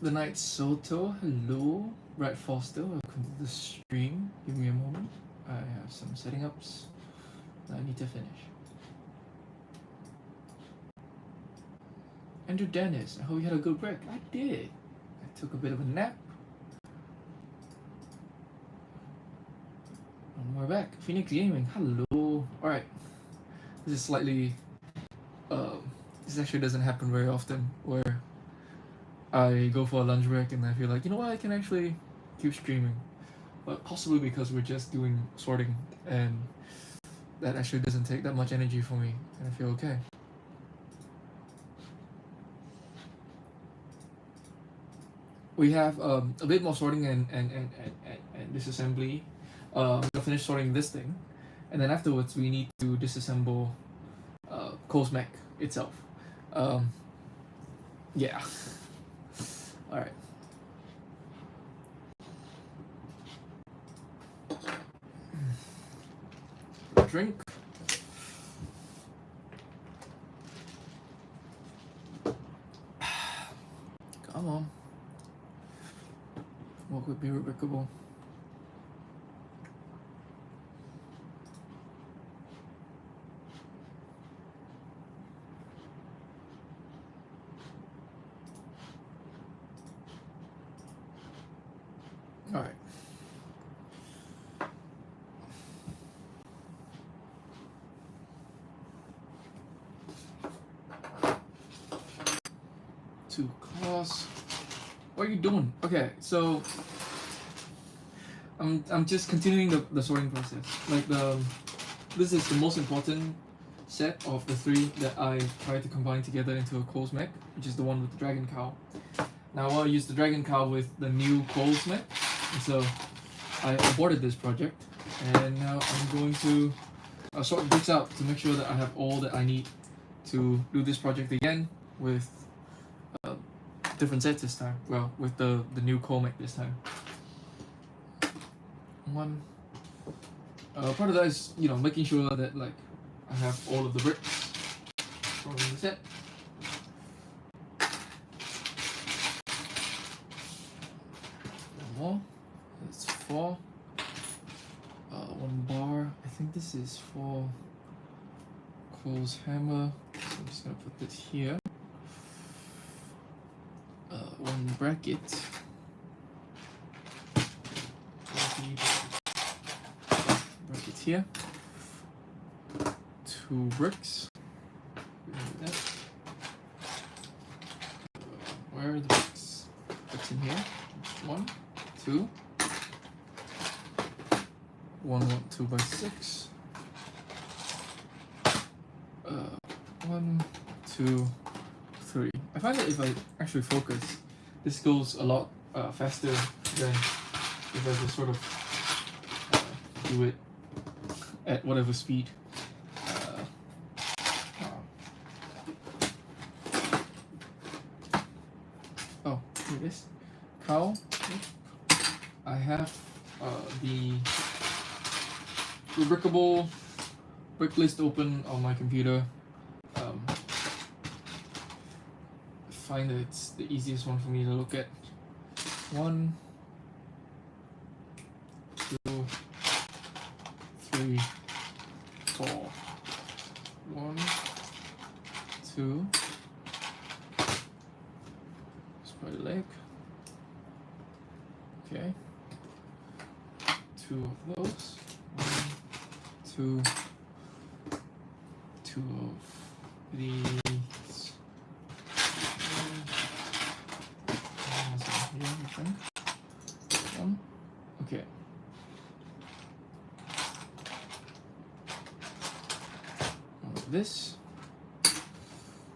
The Night Soto, hello. Brad Foster, welcome to the stream. Give me a moment. I have some setting ups that I need to finish. Andrew Dennis, I hope you had a good break. I did. I took a bit of a nap. And we're back. Phoenix Gaming, hello. Alright. This is slightly this actually doesn't happen very often where I go for a lunch break and I feel like, you know what, I can actually keep streaming. But possibly because we're just doing sorting and that actually doesn't take that much energy for me and I feel okay. We have a bit more sorting and disassembly. We'll finish sorting this thing and then afterwards we need to disassemble Cosmec itself. Yeah. Alright. Drink. Come on. What could be replicable? Alright. To class. What are you doing? Okay, so I'm just continuing the sorting process. Like this is the most important set of the three that I tried to combine together into a Cosmec, which is the one with the Dragon Cow. Now I want to use the Dragon Cow with the new Cosmec, and so I aborted this project, and now I'm going to sort bricks out to make sure that I have all that I need to do this project again with different sets this time. Well, with the new Cosmec this time. One. Part of that is, you know, making sure that like I have all of the bricks from the set. One more. That's 4. One bar. I think this is for Cole's hammer. So I'm just gonna put this here. One bracket. Bracket here. 2 bricks. Where are the bricks? What's in here? 1, 2. 2 by 6. 1, 2, 3. I find that if I actually focus, this goes a lot faster than if I just sort of do it at whatever speed. Oh, here it is. Cow. I have the rubricable brick list open on my computer. I find that it's the easiest one for me to look at. 1, 2, 3, 4. 1, 2. Spread leg. Okay. 2 of those. 1, 2. 2 of these. Okay. This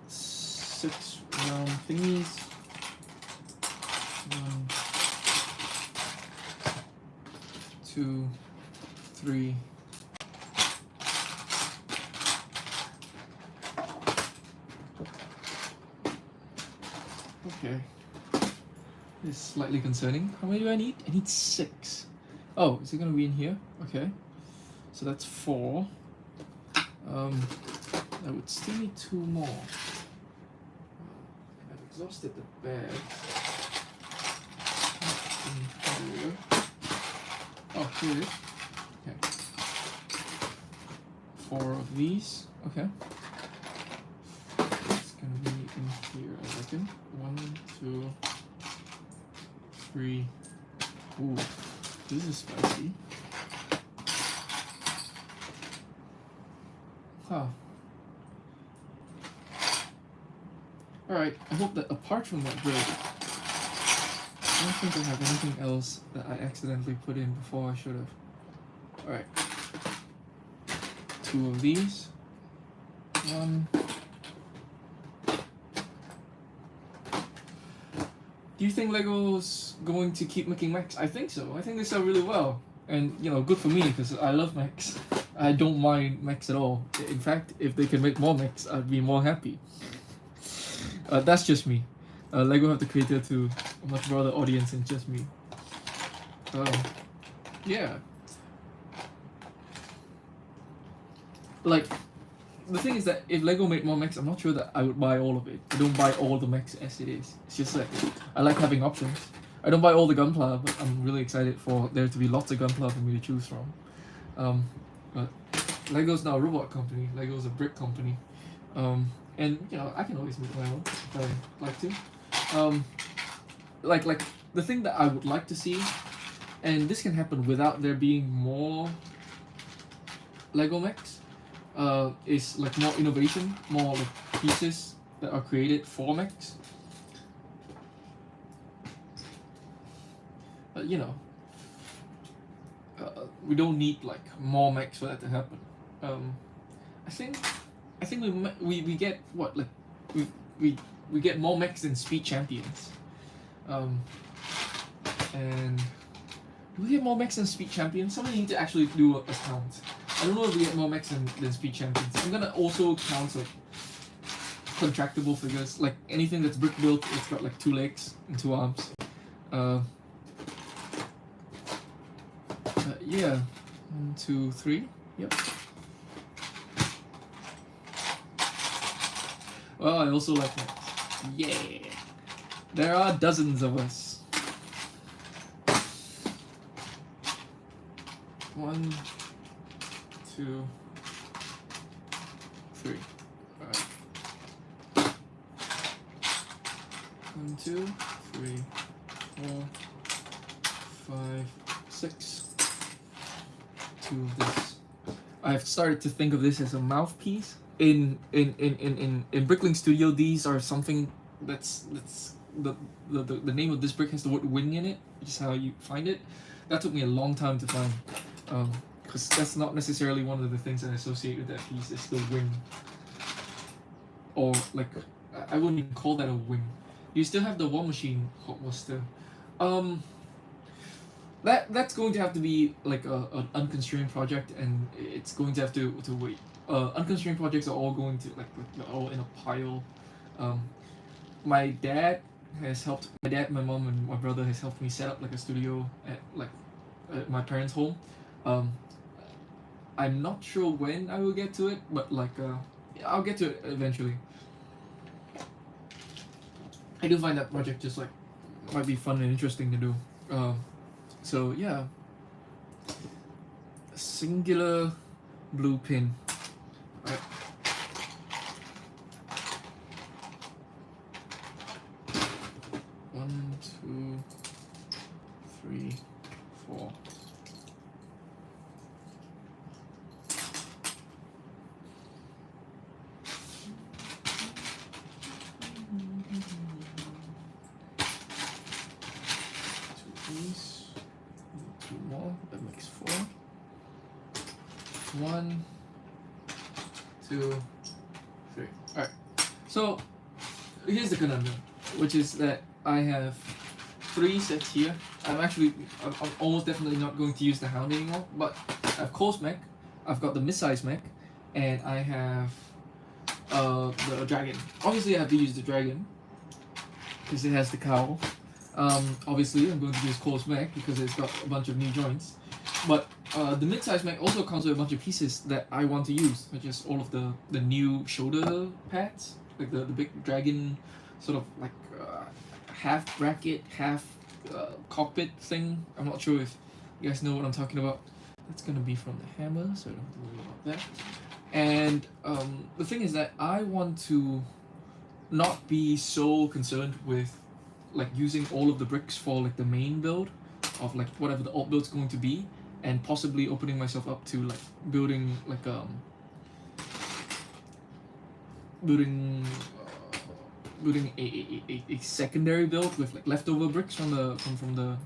6 round thingies. 1, 2, 3. Okay. This is slightly concerning. How many do I need? I need 6. Oh, is it gonna be in here? Okay. So that's 4. I would still need 2 more. I've exhausted the bag. There we go. Oh, here it is. Okay. 4 of these. Okay. It's gonna be in here, I reckon. 1, 2, 3. Ooh, this is spicy. Huh. Alright, I hope that apart from that bread, I don't think I have anything else that I accidentally put in before I should have. Alright. 2 of these. 1. Do you think Lego's going to keep making mechs? I think so. I think they sell really well. And, you know, good for me because I love mechs. I don't mind mechs at all. In fact, if they can make more mechs, I'd be more happy. That's just me. Lego have to cater to a much broader audience than just me. Yeah. Like, the thing is that if Lego made more mechs, I'm not sure that I would buy all of it. I don't buy all the mechs as it is. It's just like, I like having options. I don't buy all the Gunpla, but I'm really excited for there to be lots of Gunpla for me to choose from. But Lego's not a robot company. Lego's a brick company. And, you know, I can always make my own if I like to. Like the thing that I would like to see, and this can happen without there being more Lego mechs, is like more innovation, more like pieces that are created for mechs. You know, we don't need like more mechs for that to happen. I think we get what, like we get more mechs than Speed Champions. And do we get more mechs than Speed Champions? Somebody need to actually do a count. I don't know if we get more mechs than Speed Champions. I'm gonna also count like contractable figures, like anything that's brick built. It's got like 2 legs and 2 arms. Yeah, 1, 2, 3. Yep. Well, I also like that. Yeah. There are dozens of us. 1, 2, 3. Alright. 1, 2, 3, 4, 5, 6. 2 of this. I've started to think of this as a mouthpiece. In Bricklink Studio, these are something that's the name of this brick has the word wing in it, which is how you find it. That took me a long time to find, because that's not necessarily one of the things that I associate with that piece. It's the wing, or like I wouldn't even call that a wing. You still have the War Machine Hot Waster. That's going to have to be like an unconstrained project, and it's going to have to wait. Unconstrained projects are all going to like they're all in a pile. My dad, my mom, and my brother has helped me set up like a studio at my parents' home. I'm not sure when I will get to it, but like I'll get to it eventually. I do find that project just like might be fun and interesting to do. So yeah, singular blue pin. Right. One, 2, 3, 4. That makes 4. 1, 2, 3. Alright. So here's the conundrum, which is that I have 3 sets here. I'm almost definitely not going to use the Hound anymore, but I have Cole's mech, I've got the mid-size mech, and I have the dragon. Obviously I have to use the dragon because it has the cowl. Obviously I'm going to use Cole's mech because it's got a bunch of new joints. But the mid-size mech also comes with a bunch of pieces that I want to use, such as all of the new shoulder pads, like the big dragon sort of like half bracket, half cockpit thing. I'm not sure if you guys know what I'm talking about. That's gonna be from the hammer, so I don't have to worry about that. And the thing is that I want to not be so concerned with like using all of the bricks for like the main build of like whatever the alt build's going to be, and possibly opening myself up to like building like building a secondary build with like leftover bricks from the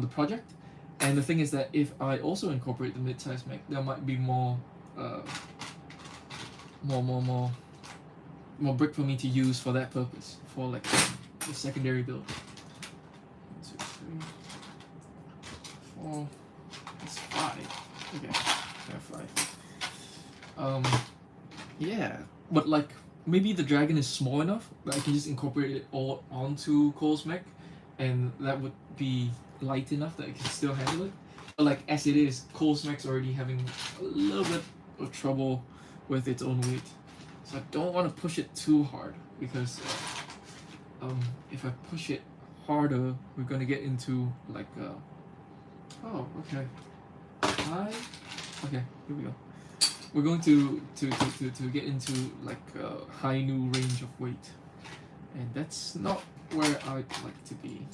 project. And the thing is that if I also incorporate the mid-size mech, there might be more brick for me to use for that purpose, for like the secondary build. 1, 2, 3, 4. That's 5. Okay, I have 5. Yeah, but like maybe the dragon is small enough that I can just incorporate it all onto Cole's mech, and that would be light enough that it can still handle it. But like as it is, Cole's mech's already having a little bit of trouble with its own weight, so I don't want to push it too hard, because if I push it harder, we're gonna get into like oh, okay, okay, here we go. We're going to get into like high new range of weight, and that's not where I'd like to be.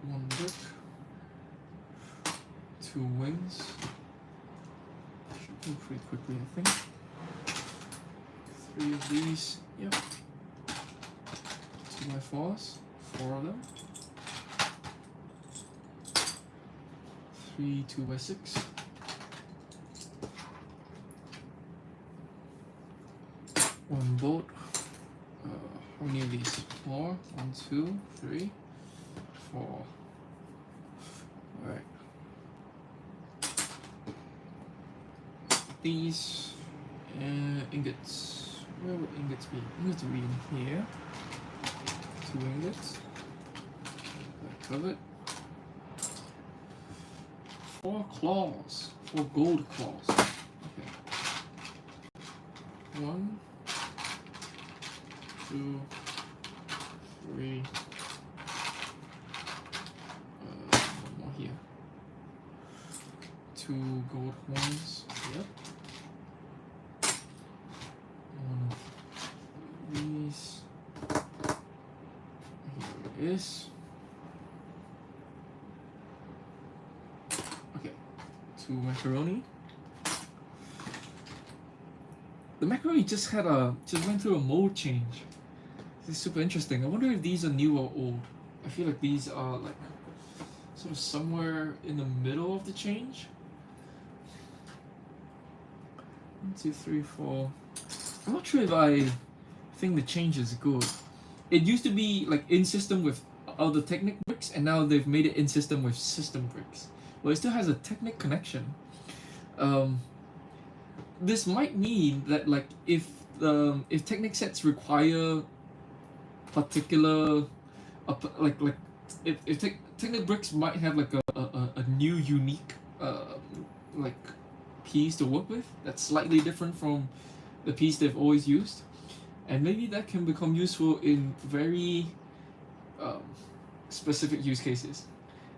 One brick, 2 wings. Should go pretty quickly, I think. 3 of these. Yep. 2x4s. 4 of them. 3 2x6. One bolt. How many of these? 4. 1, 2, 3, 4. Alright. These ingots. Where would ingots be? Ingots would be in here. 2 ingots. Covered. 4 claws. 4 gold claws. Okay. 1, 2, 3. One more here. 2 gold horns. Yep. One of these. Here it is. Okay. 2 macaroni. The macaroni just went through a mold change. This is super interesting. I wonder if these are new or old. I feel like these are like sort of somewhere in the middle of the change. 1, 2, 3, 4. I'm not sure if I think the change is good. It used to be like in system with other Technic bricks, and now they've made it in system with system bricks. Well, it still has a Technic connection. This might mean that like if Technic sets require particular if Technic bricks might have like a new unique like piece to work with that's slightly different from the piece they've always used, and maybe that can become useful in very specific use cases.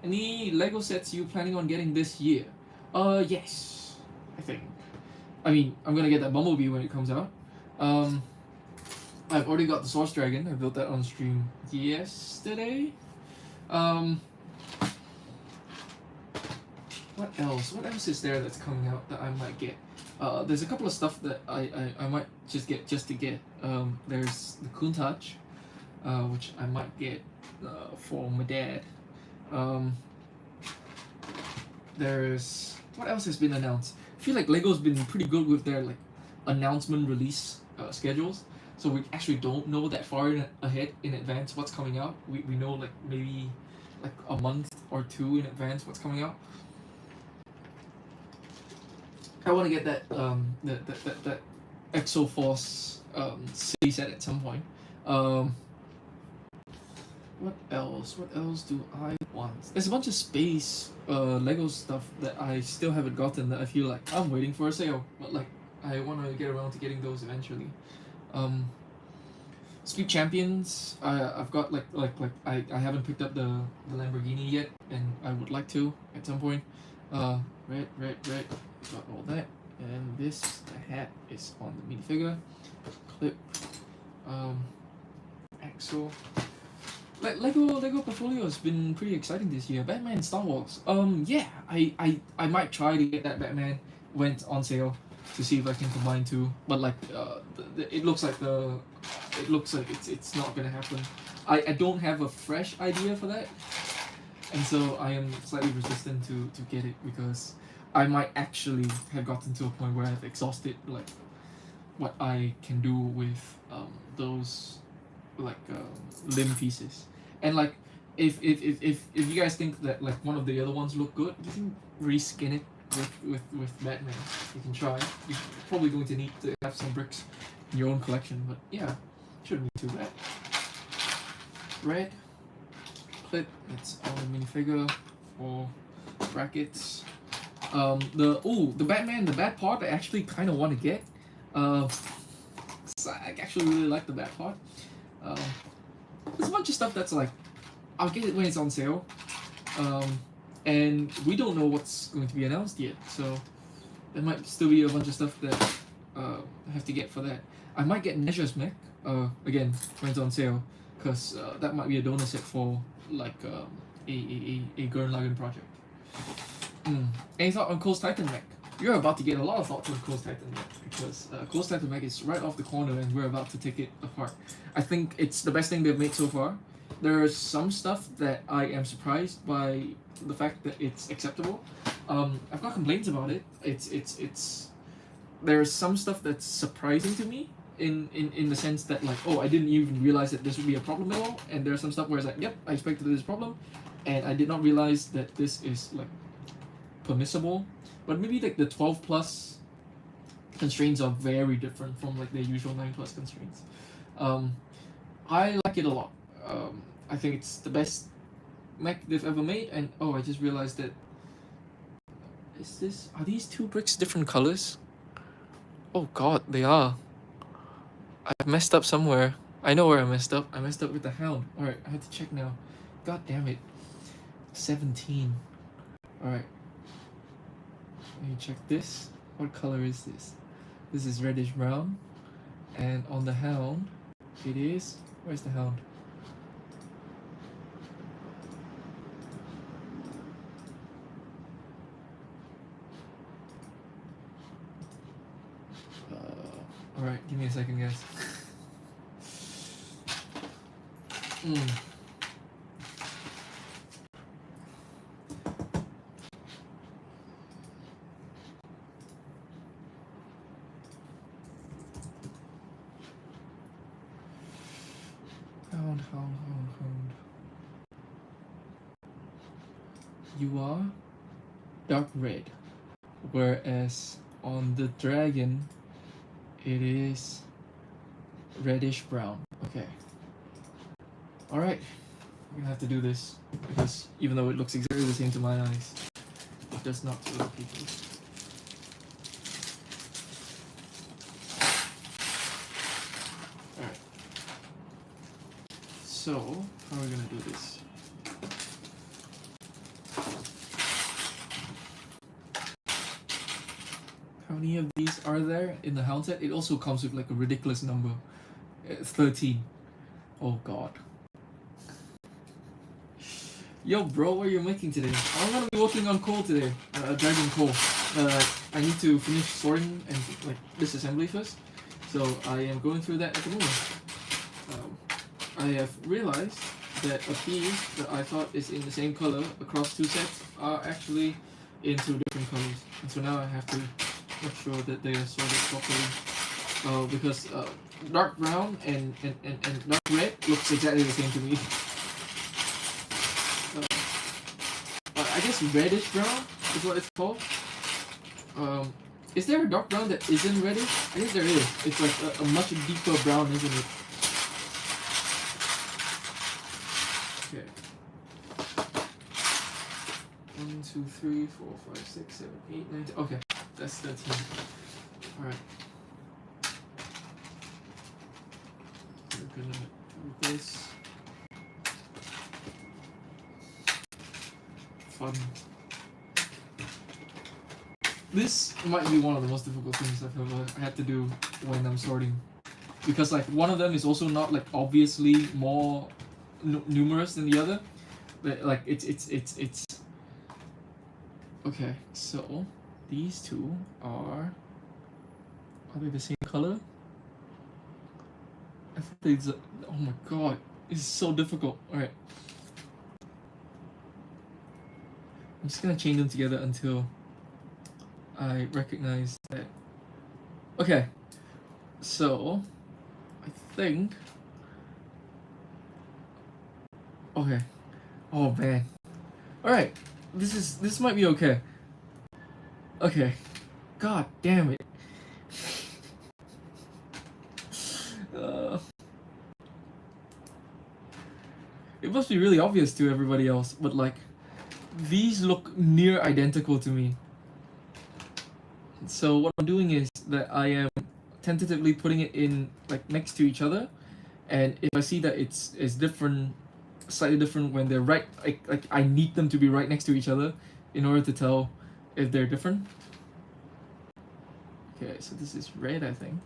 Any Lego sets you planning on getting this year? Yes, I think. I mean, I'm gonna get that Bumblebee when it comes out. I've already got the Source Dragon. I built that on stream yesterday. What else? What else is there that's coming out that I might get? There's a couple of stuff that I might just get to get. There's the Countach, which I might get for my dad. There's what else has been announced? I feel like Lego's been pretty good with their like announcement release schedules. So we actually don't know that far ahead in advance what's coming out. We know like maybe like a month or 2 in advance what's coming out. I want to get that that Exoforce city set at some point. What else? What else do I ones. There's a bunch of space Lego stuff that I still haven't gotten that I feel like I'm waiting for a sale, but like I want to get around to getting those eventually. Speed Champions, I've got I haven't picked up the Lamborghini yet, and I would like to at some point. Red, got all that, and this the hat is on the minifigure. Clip, Axel. Lego portfolio has been pretty exciting this year. Batman, Star Wars. Yeah, I might try to get that Batman. Went on sale to see if I can combine two, but like it looks like it's not gonna happen. I don't have a fresh idea for that, and so I am slightly resistant to get it because I might actually have gotten to a point where I've exhausted like what I can do with those limb pieces. And like if you guys think that like one of the other ones look good, you can reskin it with Batman. You can try. You're probably going to need to have some bricks in your own collection, but yeah, shouldn't be too bad. Red clip, it's on the minifigure for brackets. The Batman, the Bat part I actually kinda wanna get. I actually really like the Bat part. There's a bunch of stuff that's like I'll get it when it's on sale, and we don't know what's going to be announced yet, so there might still be a bunch of stuff that I have to get for that. I might get Nezha's mech again when it's on sale, because that might be a donor set for like a Gurren Lagann project. Any thought on Cole's Titan mech? You're about to get a lot of thoughts on Cole's Titan mech because Cole's Titan mech is right off the corner and we're about to take it apart. I think it's the best thing they've made so far. There's some stuff that I am surprised by the fact that it's acceptable. I've got complaints about it. There's some stuff that's surprising to me in the sense that like, oh, I didn't even realize that this would be a problem at all. And there's some stuff where it's like, yep, I expected this problem, and I did not realize that this is like permissible. But maybe like the 12 plus constraints are very different from like the usual 9 plus constraints. I like it a lot. I think it's the best mech they've ever made, and oh, I just realized that are these two bricks different colors? Oh god, they are. I messed up somewhere. I know where I messed up. I messed up with the hound. Alright, I have to check now. God damn it. 17. Alright. Let me check this. What color is this? This is reddish brown. And on the hound, it is... Where's the hound? Alright, give me a second, guys. Hound. You are dark red, whereas on the dragon it is reddish brown. Okay. Alright. I'm gonna have to do this because even though it looks exactly the same to my eyes, it does not to other people. Alright. So, how are we gonna do this? How many of these are there in the hound set? It also comes with like a ridiculous number. 13. Oh god. Yo bro, what are you making today? I'm gonna be working on Cole today. Dragon Cole. I need to finish sorting and like disassembly first. So I am going through that at the moment. I have realized that a piece that I thought is in the same color across two sets are actually in two different colors. And so now I have to make sure that they are sorted properly. Because dark brown and dark red looks exactly the same to me. I guess reddish brown is what it's called. Is there a dark brown that isn't reddish? I guess there is. It's like a much deeper brown, isn't it? Okay. 1, 2, 3, 4, 5, 6, 7, 8, 9, 10. Okay, that's 13. Alright. We're gonna do this. Fun. This might be one of the most difficult things I've ever had to do when I'm sorting. Because like one of them is also not like obviously more numerous than the other. But like it's okay, so these two are they the same color? I think it's oh my god, it's so difficult. Alright. I'm just gonna chain them together until I recognize that. Okay. So I think okay. Oh man. Alright. This might be okay. Okay. God damn it. It must be really obvious to everybody else, but like these look near identical to me. So what I'm doing is that I am tentatively putting it in like next to each other, and if I see that it's different, slightly different when they're right, like I need them to be right next to each other in order to tell if they're different. Okay, so this is red, I think.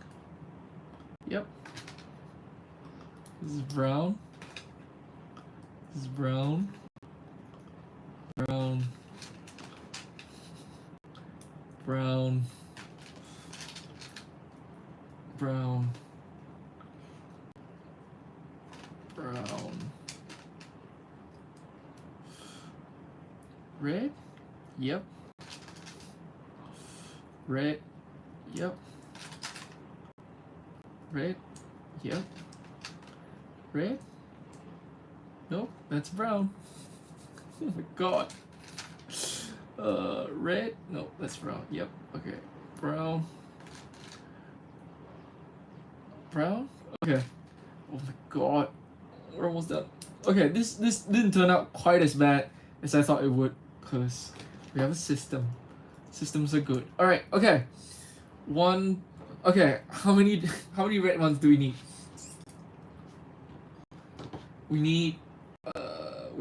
Yep. This is brown. This is brown. Brown. Brown. Brown. Brown. Red? Yep. Red? Yep. Red? Yep. Red? Nope, that's brown. Oh my god. Red? No, that's brown. Yep. Okay. Brown. Brown? Okay. Oh my god. We're almost done. Okay, this didn't turn out quite as bad as I thought it would, because we have a system. Systems are good. Alright, okay. One okay, how many red ones do we need? We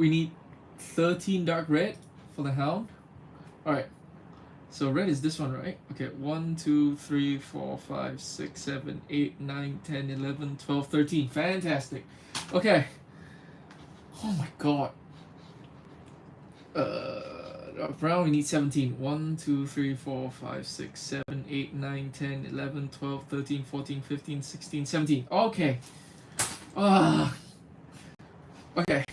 need 13 dark red for the hound. Alright. So red is this one, right? Okay, 1, 2, 3, 4, 5, 6, 7, 8, 9, 10, 11, 12, 13. Fantastic. Okay. Oh my god. Brown, we need 17. 1, 2, 3, 4, 5, 6, 7, 8, 9, 10, 11, 12, 13, 14, 15, 16, 17. Okay. Okay.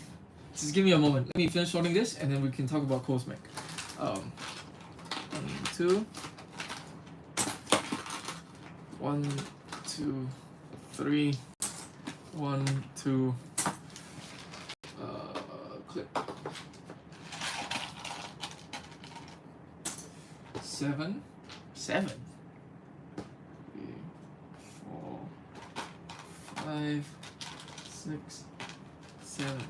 Just give me a moment. Let me finish sorting this and then we can talk about Cosmic. 1, 2. 1, 2, 3. 1, 2. Clip. 7. 7. 3, 4, 5, 6, 7,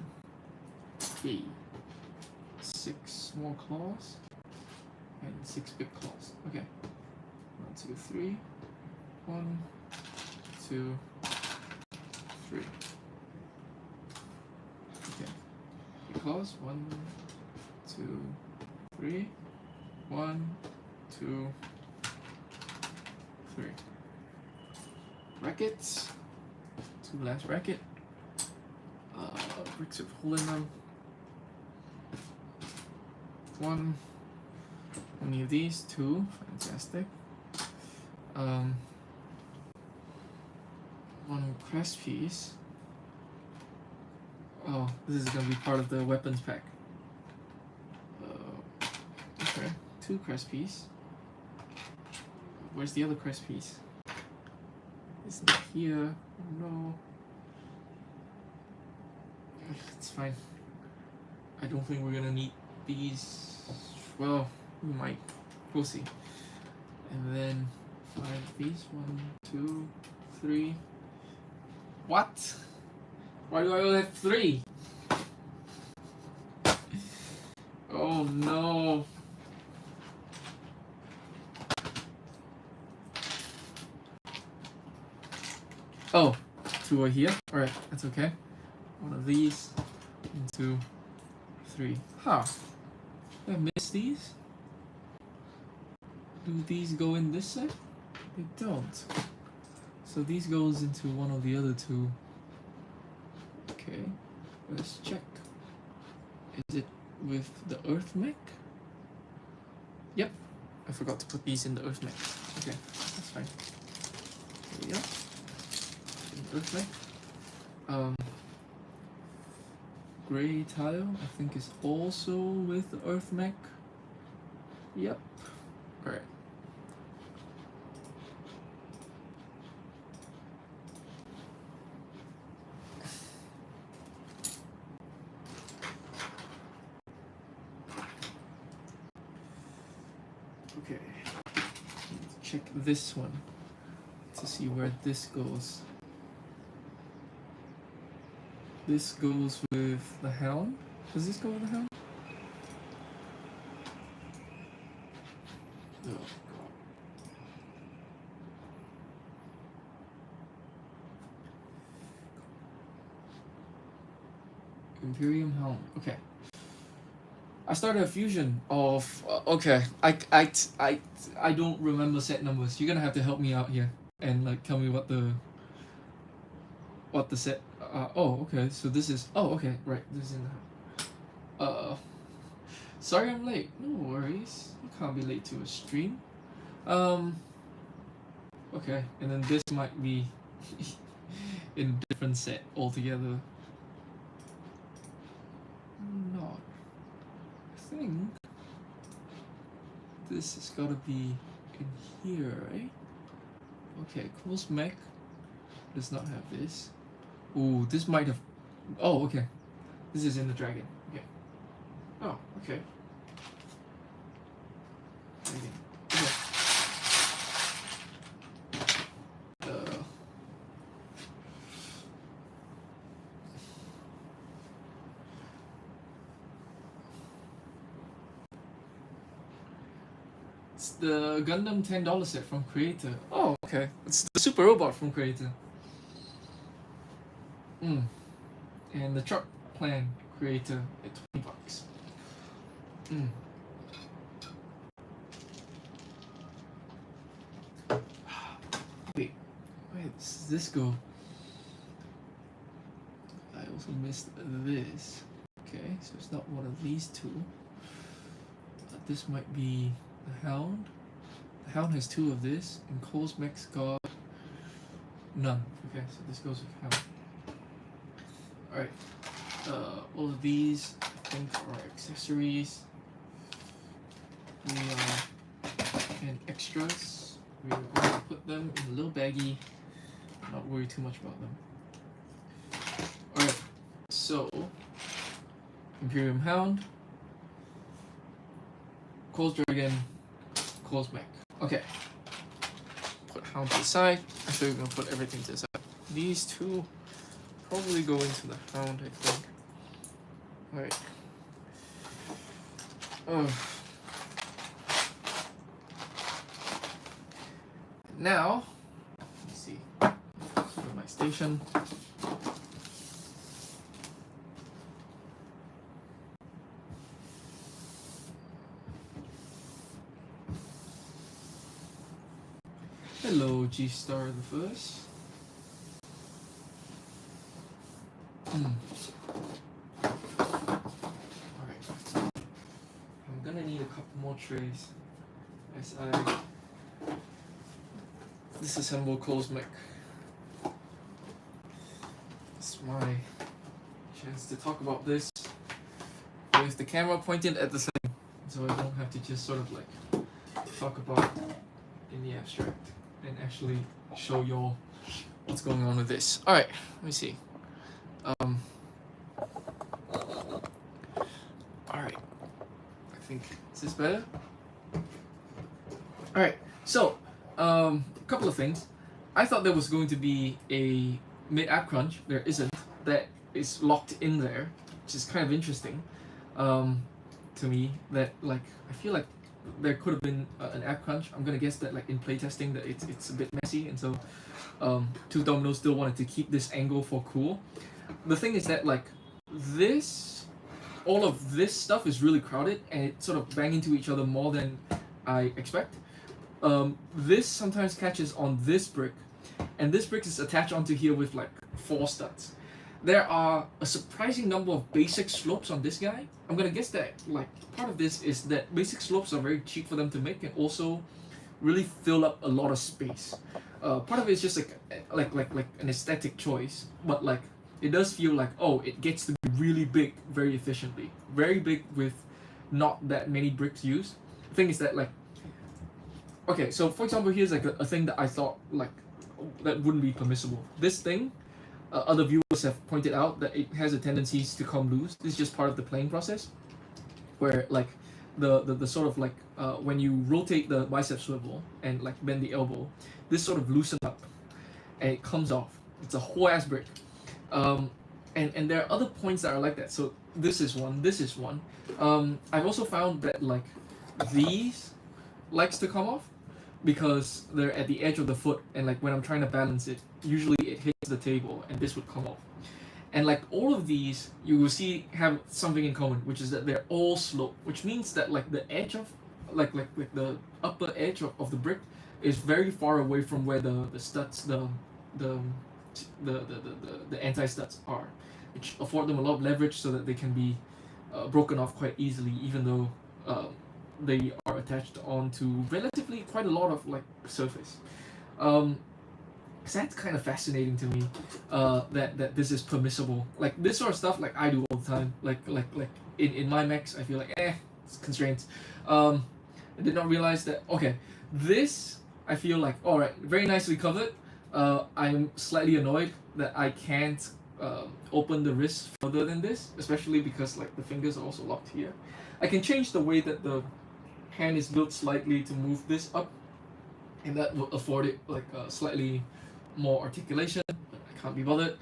8. 6 small claws and 6 big claws. Okay. 1, 2, 3. 1, 2, 3. Okay. Big claws. 1, 2, 3. 1, 2, 3. Rackets. 2 last racket. Bricks of hole in them. 1. Any of these. 2. Fantastic. 1 crest piece. Oh, this is gonna be part of the weapons pack. Okay. 2 crest piece. Where's the other crest piece? It's not here. Oh no. It's fine. I don't think we're gonna need these. Well, we might. We'll see. And then 5 of these. 1, 2, 3. What? Why do I only have 3? Oh no. Oh, two are here. Alright, that's okay. One of these. 1, 2, 3. Huh. Did I miss these? Do these go in this side? They don't. So these goes into one of the other two. Okay. Let's check. Is it with the earth mech? Yep. I forgot to put these in the earth mech. Okay, that's fine. There we go. Earth mech. Gray tile, I think, is also with the earth mech. Yep. Alright. Okay. Let's check this one to see where this goes. This goes with the helm. Does this go with the helm? Oh god. Imperium helm. Okay. I started a fusion of okay. I don't remember set numbers. You're gonna have to help me out here and like tell me what the set. Oh, okay. So this is. Oh, okay. Right. This is in the. Sorry I'm late. No worries. You can't be late to a stream. Okay. And then this might be in a different set altogether. Not. I think this has got to be in here, right? Okay. Close mech does not have this. Ooh, this might have. Oh, okay. This is in the dragon. Okay. Oh, okay. Dragon. Okay. It's the Gundam $10 set from Creator. Oh, okay. It's the Super Robot from Creator. And the truck plan Creator at $20. Wait, where does this go? I also missed this. Okay, so it's not one of these two. This might be the Hound. The Hound has two of this, and Cole's Mech's got none. Okay, so this goes with Hound. Alright, all of these I think are accessories. And extras. We're going to put them in a little baggie, not worry too much about them. Alright, so Imperium Hound, Cole's Dragon, Cole's Mech. Okay, put Hound to the side. Actually, we're going to put everything to the side. These two probably go into the Hound, I think. Alright. Now, let's see. Go to my station. Hello, G-Star the First. Alright. I'm gonna need a couple more trays as I disassemble Cole's Mech. It's my chance to talk about this with the camera pointed at the same, so I don't have to just sort of like talk about in the abstract and actually show y'all what's going on with this. Alright, let me see. Alright. I think, is this better? Alright, so, a couple of things. I thought there was going to be a mid-app crunch. There isn't. That is locked in there, which is kind of interesting. to me that like I feel like there could have been an app crunch. I'm gonna guess that like in playtesting that it's a bit messy, and so Two Dominoes still wanted to keep this angle for cool. The thing is that like this, all of this stuff is really crowded and it sort of bang into each other more than I expect. This sometimes catches on this brick, and this brick is attached onto here with like 4 studs. There are a surprising number of basic slopes on this guy. I'm gonna guess that like part of this is that basic slopes are very cheap for them to make and also really fill up a lot of space. Part of it is just like an aesthetic choice, but like it does feel like, oh, it gets to be really big very efficiently, very big with not that many bricks used. The thing is that like, okay, so for example, here's like a thing that I thought like that wouldn't be permissible. This thing, other viewers have pointed out that it has a tendency to come loose. This is just part of the playing process, where like the sort of like when you rotate the bicep swivel and like bend the elbow, this sort of loosen up and it comes off. It's a whole ass brick. And there are other points that are like that. So this is one. This is one. I've also found that like these likes to come off because they're at the edge of the foot, and like when I'm trying to balance it, usually it hits the table and this would come off. And like all of these, you will see have something in common, which is that they're all sloped, which means that like the edge of like the upper edge of the brick is very far away from where the studs, the anti-studs are, which afford them a lot of leverage so that they can be broken off quite easily, even though they are attached onto relatively quite a lot of like surface. So that's kind of fascinating to me, that this is permissible. Like this sort of stuff, like I do all the time. Like in my mechs, I feel like it's constraints. I did not realize that. Okay, this I feel like all right, very nicely covered. I'm slightly annoyed that I can't open the wrist further than this, especially because like the fingers are also locked here. I can change the way that the hand is built slightly to move this up, and that will afford it like slightly more articulation, but I can't be bothered.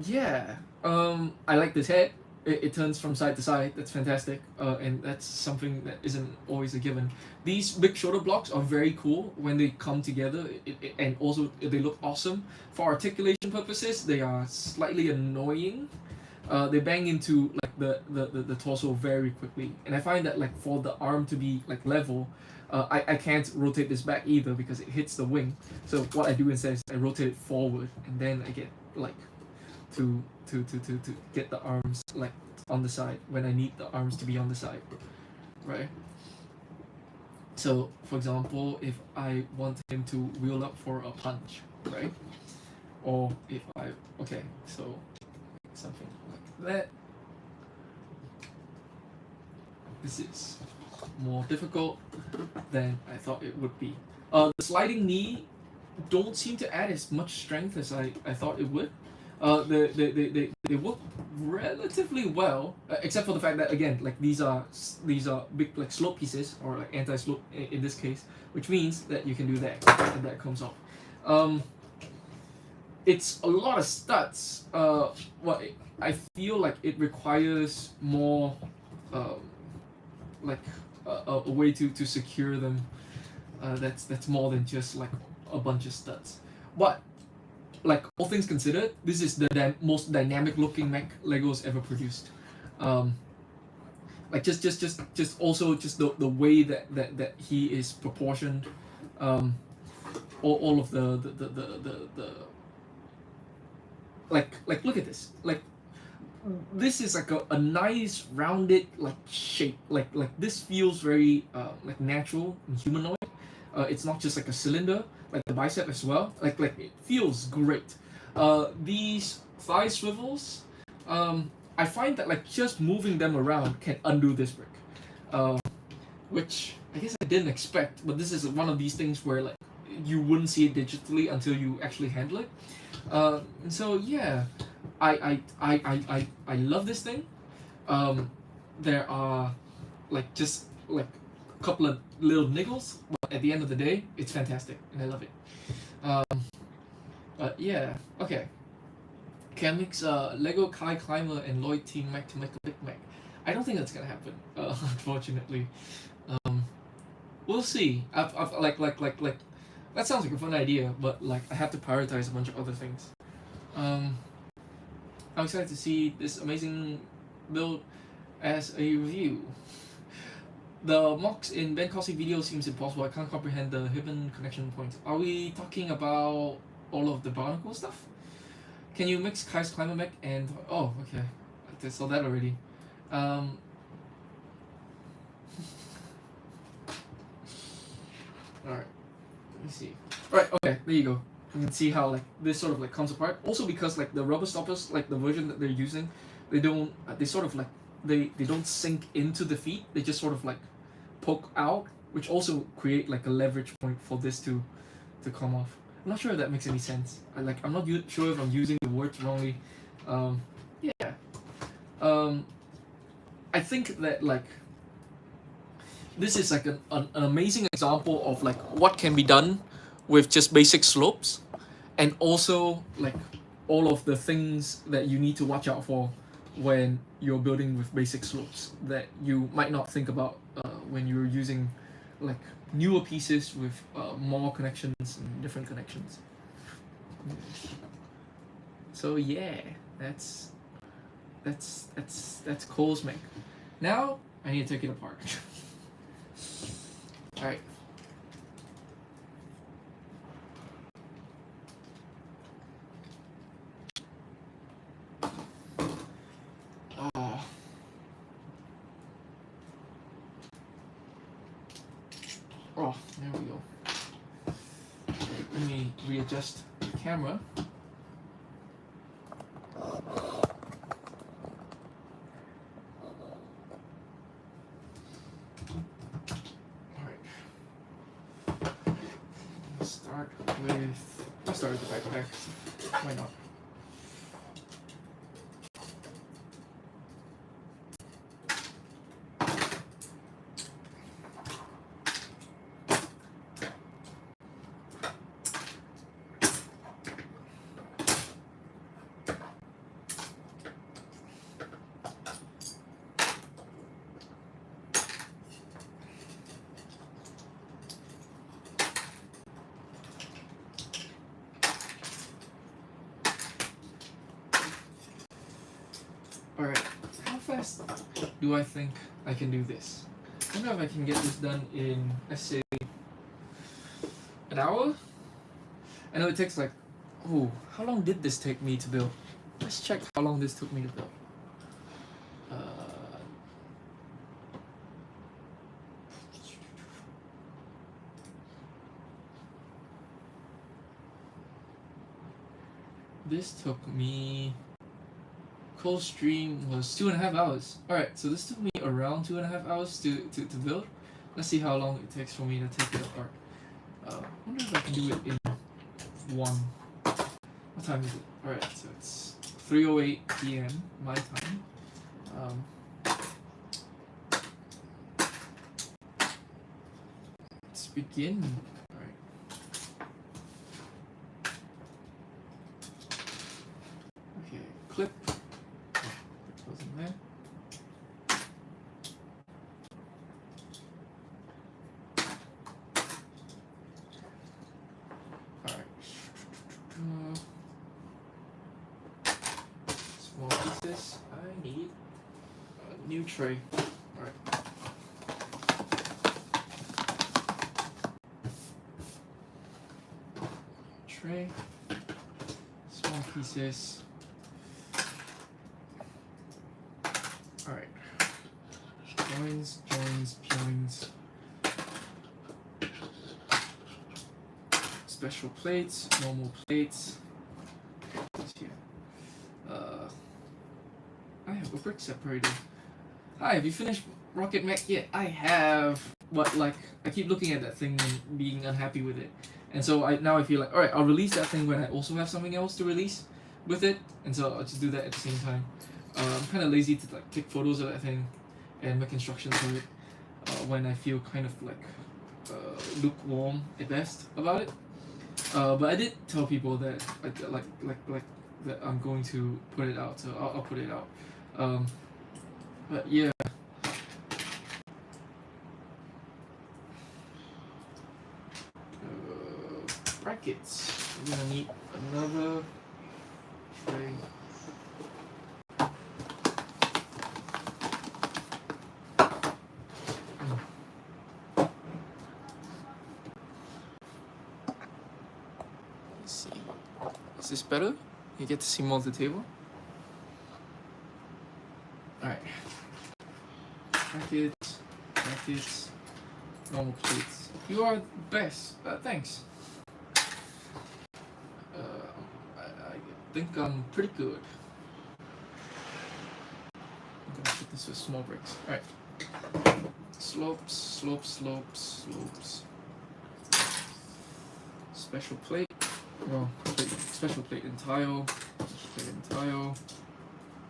Yeah, I like this head. It turns from side to side. That's fantastic, and that's something that isn't always a given. These big shoulder blocks are very cool when they come together, and also they look awesome. For articulation purposes, they are slightly annoying. They bang into like the torso very quickly, and I find that like for the arm to be like level, I can't rotate this back either because it hits the wing. So what I do instead is I rotate it forward, and then I get like to get the arms like on the side when I need the arms to be on the side, right? So for example, if I want him to wheel up for a punch, right? Or if okay, so something like that. This is more difficult than I thought it would be. The sliding knee don't seem to add as much strength as I thought it would. They work relatively well, except for the fact that again, like these are big like slope pieces or like anti-slope in this case, which means that you can do that and that comes off. It's a lot of studs. I feel like it requires more, like a way to secure them. That's more than just like a bunch of studs. But like all things considered, this is the most dynamic looking mech Lego's ever produced. Like just also just the way that he is proportioned. All of the like look at this. Like this is like a nice rounded like shape. Like this feels very like natural and humanoid. It's not just like a cylinder, like the bicep as well. Like it feels great. These thigh swivels, I find that like just moving them around can undo this brick, which I guess I didn't expect. But this is one of these things where like you wouldn't see it digitally until you actually handle it. And so yeah, I love this thing. There are like just like a couple of little niggles, but at the end of the day, it's fantastic and I love it. But yeah, okay. Can mix Lego Kai Climber and Lloyd Team Mac to make a Big Mac. I don't think that's gonna happen, unfortunately. We'll see. I've like that sounds like a fun idea, but like I have to prioritize a bunch of other things. I'm excited to see this amazing build as a review. The mocks in Ben Cossi video seems impossible. I can't comprehend the hidden connection points. Are we talking about all of the barnacle stuff? Can you mix Kai's Climber Mech and... Oh, okay. I saw that already. Alright. Let me see. Alright, okay, there you go. You can see how like this sort of like comes apart. Also because like the rubber stoppers, like the version that they're using, they don't... They sort of like... They don't sink into the feet. They just sort of like poke out, which also create like a leverage point for this to come off. I'm not sure if that makes any sense. I'm not sure if I'm using the words wrongly. Yeah. I think that like this is like an amazing example of like what can be done with just basic slopes, and also like all of the things that you need to watch out for when you're building with basic slopes that you might not think about when you're using like newer pieces with more connections and different connections. So yeah, that's Cole's mech. Now I need to take it apart. All right. Oh, there we go. Let me readjust the camera. Let's start with the backpack. Why not? Alright, how fast do I think I can do this? I don't know if I can get this done in, let's say, an hour? I know it takes like, how long did this take me to build? Let's check how long this took me to build. This took me... Cold stream was 2.5 hours. Alright, so this took me around 2.5 hours to build. Let's see how long it takes for me to take it apart. I wonder if I can do it in one. What time is it? Alright, so it's 3:08 PM my time. Let's begin. Alright. Okay, clip. There. Alright. Small pieces. I need a new tray. Alright. Tray. Small pieces. Alright. Joins. Special plates, normal plates. What's here? I have a brick separator. Hi, have you finished Rocket Mech yet? I have, but like I keep looking at that thing and being unhappy with it. And so now I feel like, alright, I'll release that thing when I also have something else to release with it. And so I'll just do that at the same time. I'm kind of lazy to like take photos of that thing and make instructions for it when I feel kind of like lukewarm at best about it. But I did tell people that that I'm going to put it out, so I'll put it out. But yeah. Brackets. We're gonna need another tray. Let's see. Is this better? You get to see more of the table. Alright. Brackets, normal plates. You are the best. Thanks. I think I'm pretty good. I'm gonna put this with small bricks. Alright. Slopes. Special plate. Well, special plate and tile.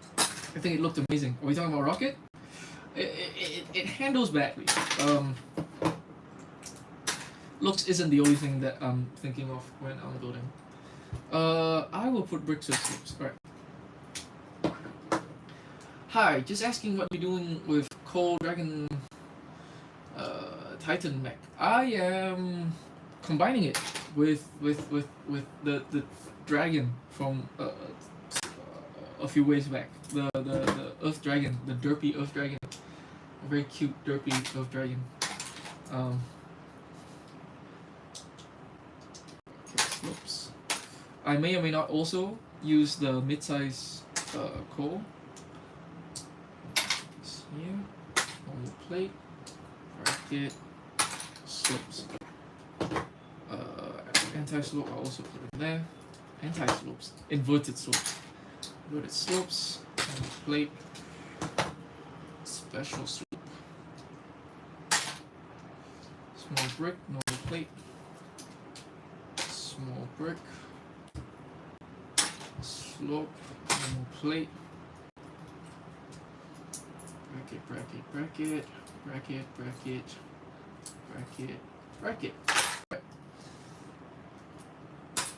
I think it looked amazing. Are we talking about rocket? It handles badly. Looks isn't the only thing that I'm thinking of when I'm building. I will put bricks with slopes. Alright. Hi, just asking what you're doing with Coal Dragon Titan mech. I am combining it with the dragon from a few ways back. The Earth Dragon, the derpy Earth Dragon. A very cute derpy Earth Dragon. Okay, slopes. I may or may not also use the mid-size coal. It's here. Normal plate. Bracket. Slopes. Anti-slope, I'll also put it there. Anti-slopes. Inverted slopes. Inverted slopes. Normal plate. Special slope. Small brick. Normal plate. Small brick. Slope, normal plate, bracket.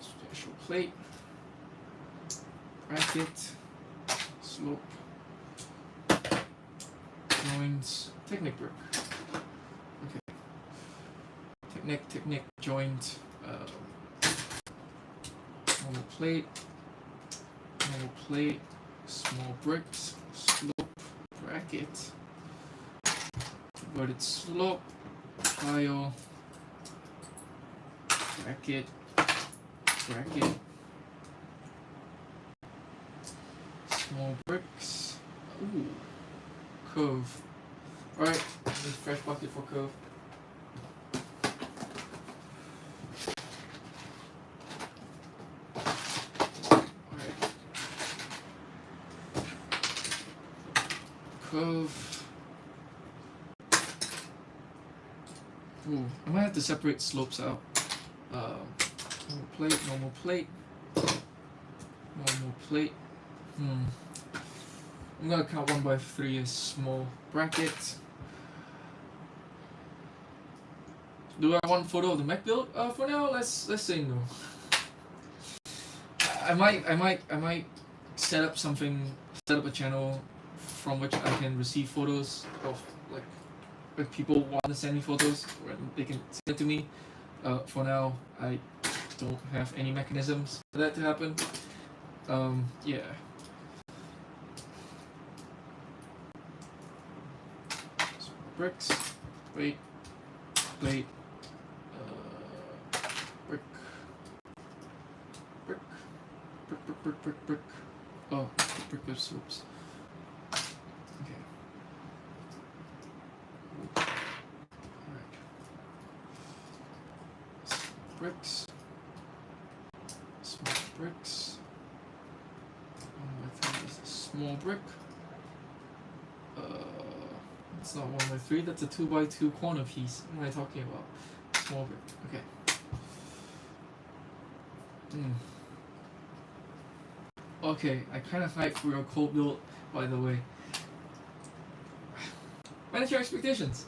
Special plate, bracket, slope, joints, Technic brick. Okay. Technic joint, normal plate. Normal plate, small bricks, slope, bracket, inverted slope, tile, bracket, small bricks, ooh, curve. Alright, need fresh bucket for curve. Curve. Ooh, I might have to separate slopes out. Normal plate. I'm gonna count 1x3 as small bracket. Do I want a photo of the mech build? For now, let's say no. I might set up a channel from which I can receive photos of, like, if people want to send me photos, they can send it to me. For now, I don't have any mechanisms for that to happen. Yeah. Bricks, plate, brick, oh, brick with slopes. Okay. Alright. Bricks. Small bricks. 1x3 is a small brick. It's not 1x3, that's a 2x2 corner piece. What am I talking about? Small brick. Okay. Okay, I kind of hyped for your cold build, by the way. Manage your expectations.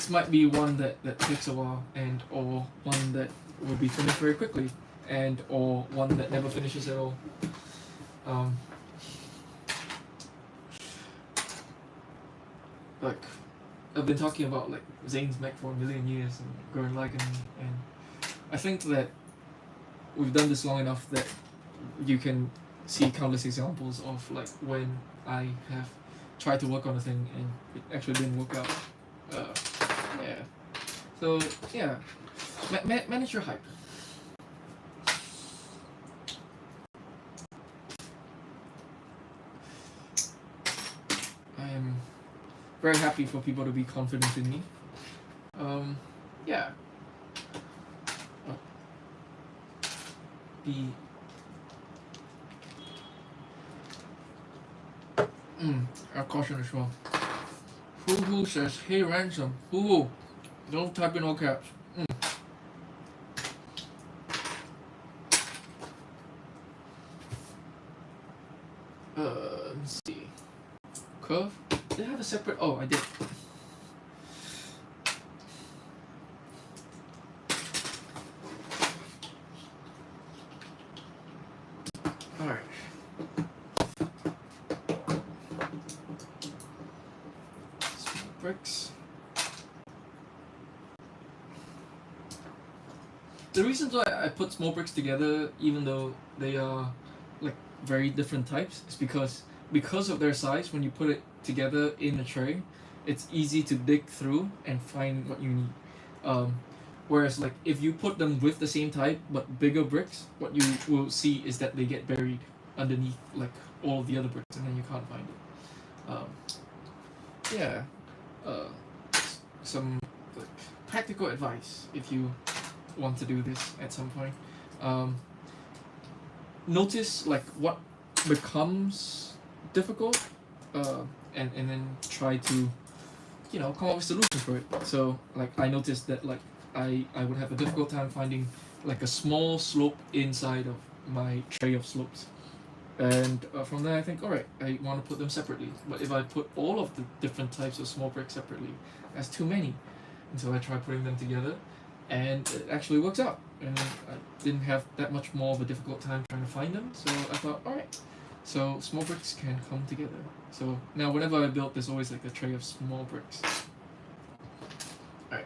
this might be one that takes a while, and or one that will be finished very quickly, and or one that never finishes at all. Like, I've been talking about like Zane's Mech for a million years and Gurren Lagann, and I think that we've done this long enough that you can see countless examples of like when I have tried to work on a thing and it actually didn't work out. Yeah. So yeah, manage your hype. I am very happy for people to be confident in me. Yeah. Be. A caution as well. Who says, hey Ransom, who? Don't type in all caps. Let's see. Curve? Did I have a separate? Oh, I did. Alright. Small bricks. The reasons why I put small bricks together, even though they are like very different types, is because of their size. When you put it together in a tray, it's easy to dig through and find what you need. Whereas like if you put them with the same type but bigger bricks, what you will see is that they get buried underneath like all of the other bricks, and then you can't find it. Yeah. Some like, practical advice if you want to do this at some point. Notice like what becomes difficult, and then try to come up with solutions for it. So like I noticed that like I would have a difficult time finding like a small slope inside of my tray of slopes, and from there I think, alright, I want to put them separately. But if I put all of the different types of small bricks separately, that's too many. And so I try putting them together, and it actually works out, and I didn't have that much more of a difficult time trying to find them. So I thought, alright, so small bricks can come together. So now whenever I build, there's always like a tray of small bricks. Alright.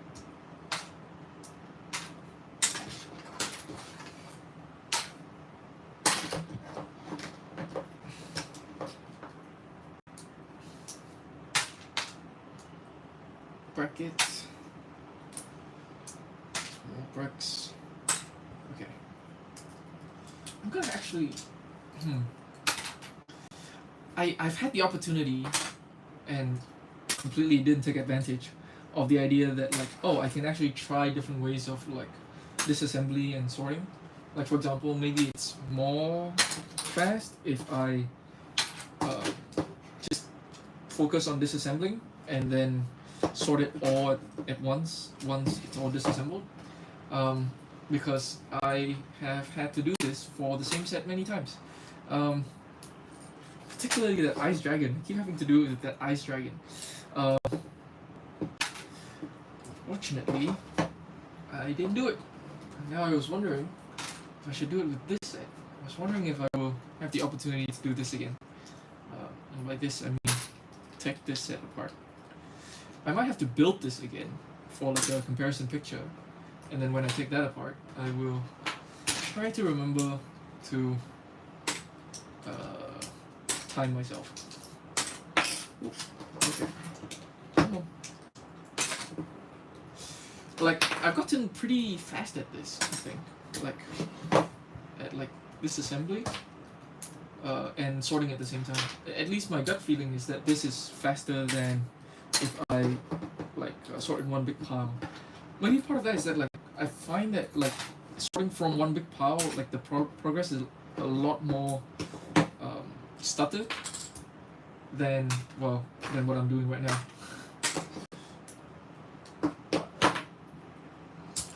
Brackets. Small bricks. Okay. I'm gonna actually I've had the opportunity and completely didn't take advantage of the idea that like, oh, I can actually try different ways of like disassembly and sorting. Like for example, maybe it's more fast if I just focus on disassembling and then sort it all at once it's all disassembled. Because I have had to do this for the same set many times. Particularly that ice dragon. I keep having to do it with that ice dragon. Fortunately, I didn't do it. Now I was wondering if I should do it with this set. I was wondering if I will have the opportunity to do this again. And by this I mean take this set apart. I might have to build this again for like a comparison picture, and then when I take that apart, I will try to remember to time myself. Oof. Okay. Come on. Like I've gotten pretty fast at this, I think. Like at like this assembly and sorting at the same time. At least my gut feeling is that this is faster than if I like sort in one big pile. Maybe part of that is that like I find that like sorting from one big pile, like the progress is a lot more stuttered than what I'm doing right now.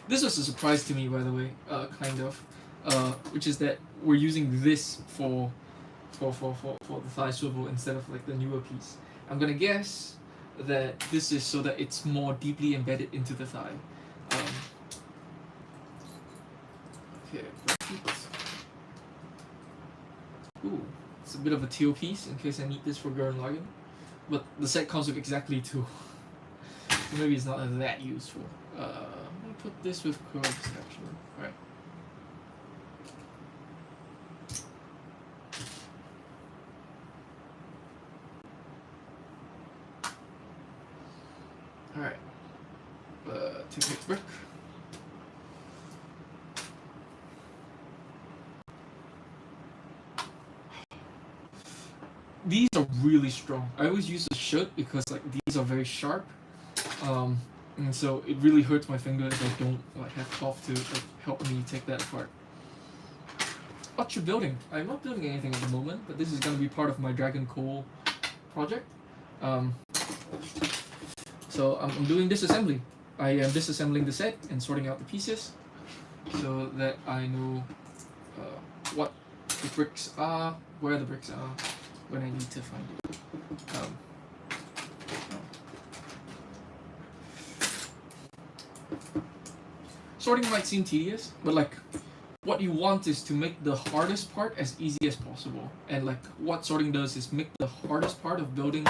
This was a surprise to me, by the way, kind of, which is that we're using this for the thigh swivel instead of like the newer piece. I'm gonna guess that this is so that it's more deeply embedded into the thigh. Okay, bracket. Ooh, it's a bit of a teal piece in case I need this for Gurren Lagann. But the set comes with exactly 2. So maybe it's not that useful. I'm gonna put this with curves actually. Alright. Alright. Technic brick. These are really strong. I always use a shirt because like these are very sharp, and so it really hurts my finger if I don't like have cloth to like help me take that apart. What you building? I'm not building anything at the moment, but this is gonna be part of my Dragon Coal project. So I'm doing disassembly. I am disassembling the set and sorting out the pieces, so that I know what the bricks are, where the bricks are, when I need to find it. Sorting might seem tedious, but like what you want is to make the hardest part as easy as possible. And like what sorting does is make the hardest part of building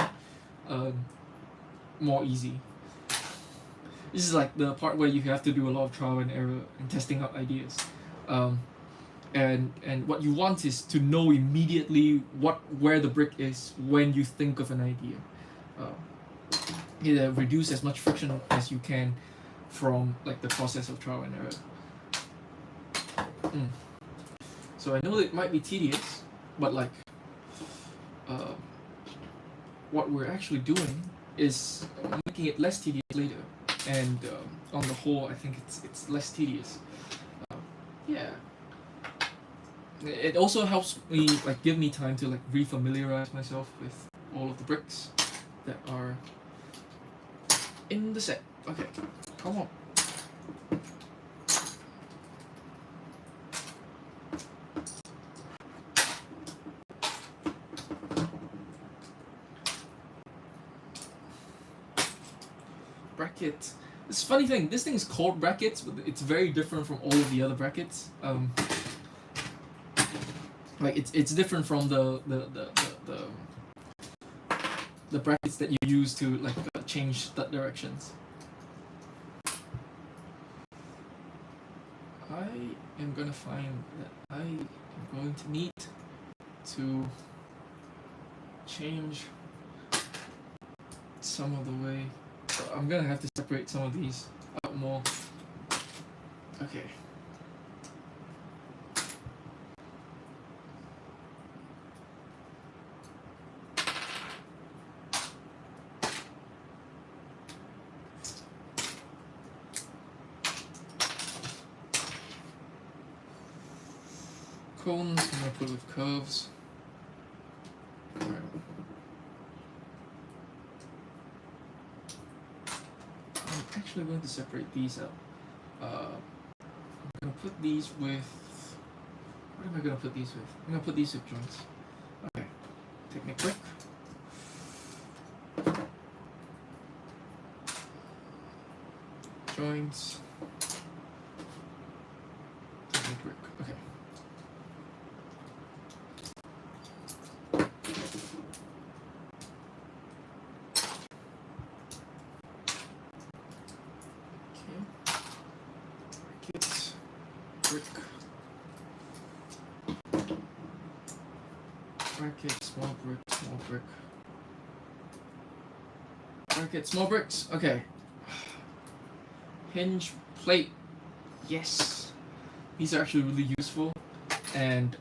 more easy. This is like the part where you have to do a lot of trial and error and testing out ideas. And what you want is to know immediately where the brick is when you think of an idea. Reduce as much friction as you can from like the process of trial and error. So I know it might be tedious, but like what we're actually doing is making it less tedious later. And on the whole, I think it's less tedious. Yeah. It also helps me like give me time to like refamiliarize myself with all of the bricks that are in the set. Okay, come on. Bracket. It's a funny thing. This thing is called brackets, but it's very different from all of the other brackets. Like it's different from the brackets that you use to like change stud directions. I am gonna find that I am going to need to change some of the way. So I'm gonna have to separate some of these out more. Okay. Cones, I'm gonna put with curves. Alright. I'm actually going to separate these out. I'm gonna put these with. What am I gonna put these with? I'm gonna put these with joints. Okay. Technic brick. Joints. Technic brick. Okay. Bracket, small brick, small brick. Bracket, small bricks. Okay. Hinge plate. Yes. These are actually really useful, and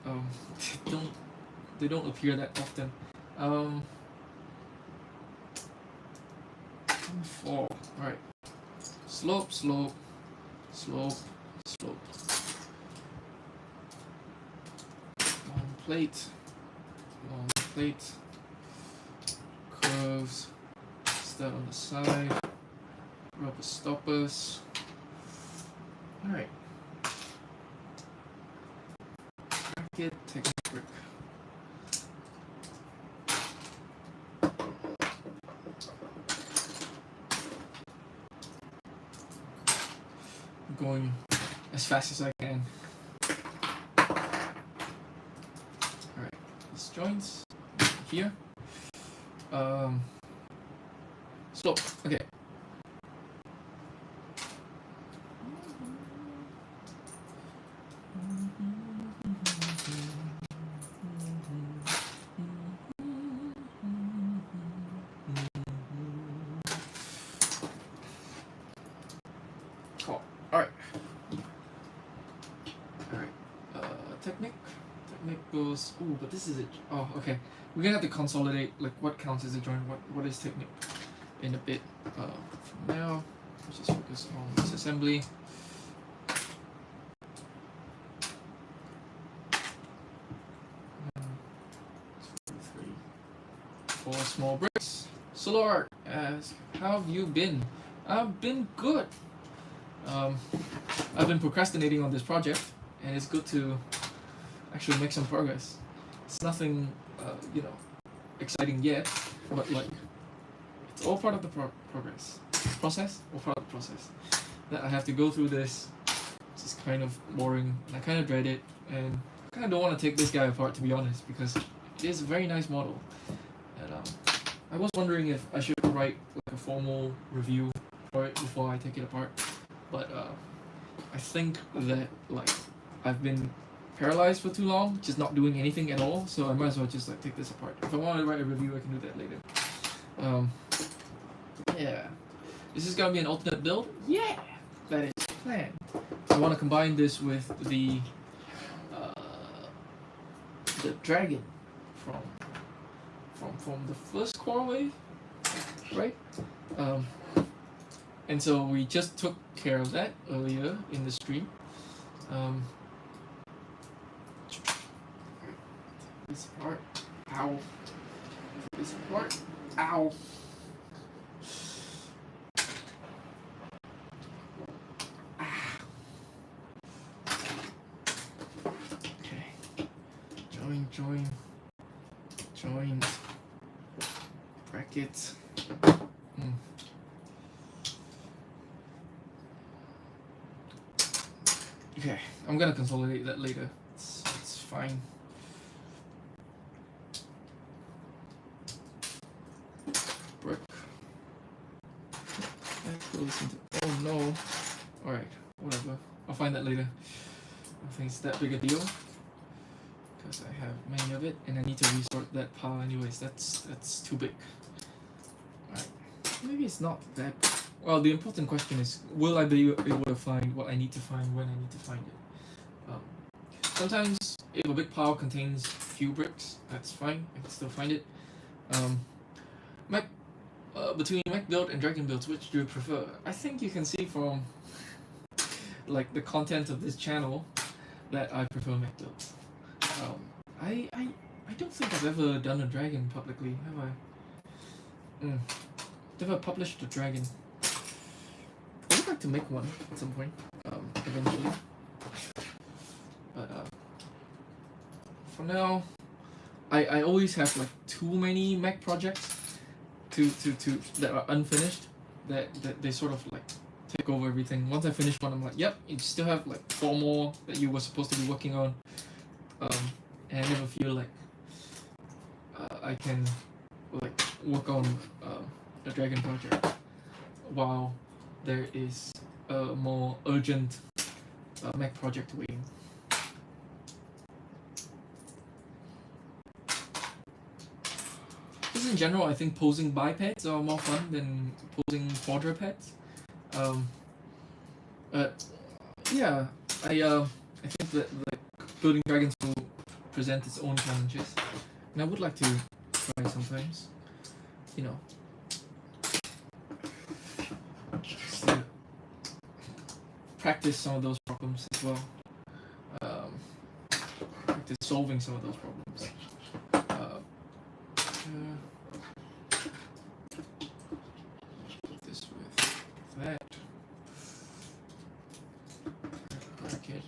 they don't appear that often. 4. Alright. Slope, slope, slope, slope. Long plate. Long plate, curves, stud on the side, rubber stoppers. Alright. Bracket, technic brick. going as fast as I can. Alright, these joints here. Slope, okay. Cool. Alright. Alright. Technique goes. Ooh, but this is it. Oh, okay. We're gonna have to consolidate like what counts as a joint, what is technique in a bit. For now, let's just focus on this assembly. Three, four small bricks. Solar asks, how have you been? I've been good. I've been procrastinating on this project, and it's good to actually make some progress. It's nothing, exciting yet, but like, it's all part of the process, or part of the process. That I have to go through this. It's just kind of boring, and I kind of dread it, and I kind of don't want to take this guy apart, to be honest, because it is a very nice model. And I was wondering if I should write like a formal review for it before I take it apart, but I think that like I've been paralyzed for too long, just not doing anything at all, so I might as well just like take this apart. If I want to write a review, I can do that later. Yeah. Is this gonna be an alternate build? Yeah! That is the plan. I want to combine this with the dragon from the first Coral Wave, right? And so we just took care of that earlier in the stream. This part, ow. This part, ow. Okay. Join. Brackets. Okay, I'm gonna consolidate that later. It's fine. Brick. That goes into. Oh no. Alright, whatever. I'll find that later. I don't think it's that big a deal, because I have many of it, and I need to resort that pile anyways. That's too big. Alright. Maybe it's not that big. Well, the important question is, will I be able to find what I need to find when I need to find it? Sometimes, if a big pile contains few bricks, that's fine. I can still find it. Between mech build and dragon builds, which do you prefer? I think you can see from like the content of this channel that I prefer mech builds. I don't think I've ever done a dragon publicly, have I? Never published a dragon. I would like to make one at some point, eventually. But for now, I always have like too many mech projects to that are unfinished, that they sort of like take over everything. Once I finish one, I'm like, yep, you still have like 4 more that you were supposed to be working on, and I never feel like I can like work on a dragon project while there is a more urgent mech project waiting. Just in general, I think posing bipeds are more fun than posing quadrupeds. Yeah, I think that like building dragons will present its own challenges, and I would like to try sometimes, you know, just to practice some of those problems as well. Practice solving some of those problems. This with that. Bracket.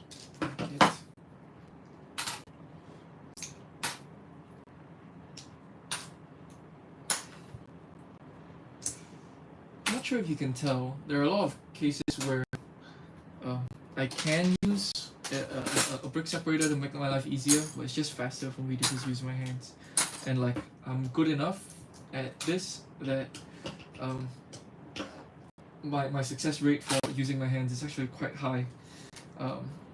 I'm not sure if you can tell. There are a lot of cases where I can use a brick separator to make my life easier, but it's just faster for me to just use my hands. And like I'm good enough at this that um, my success rate for using my hands is actually quite high,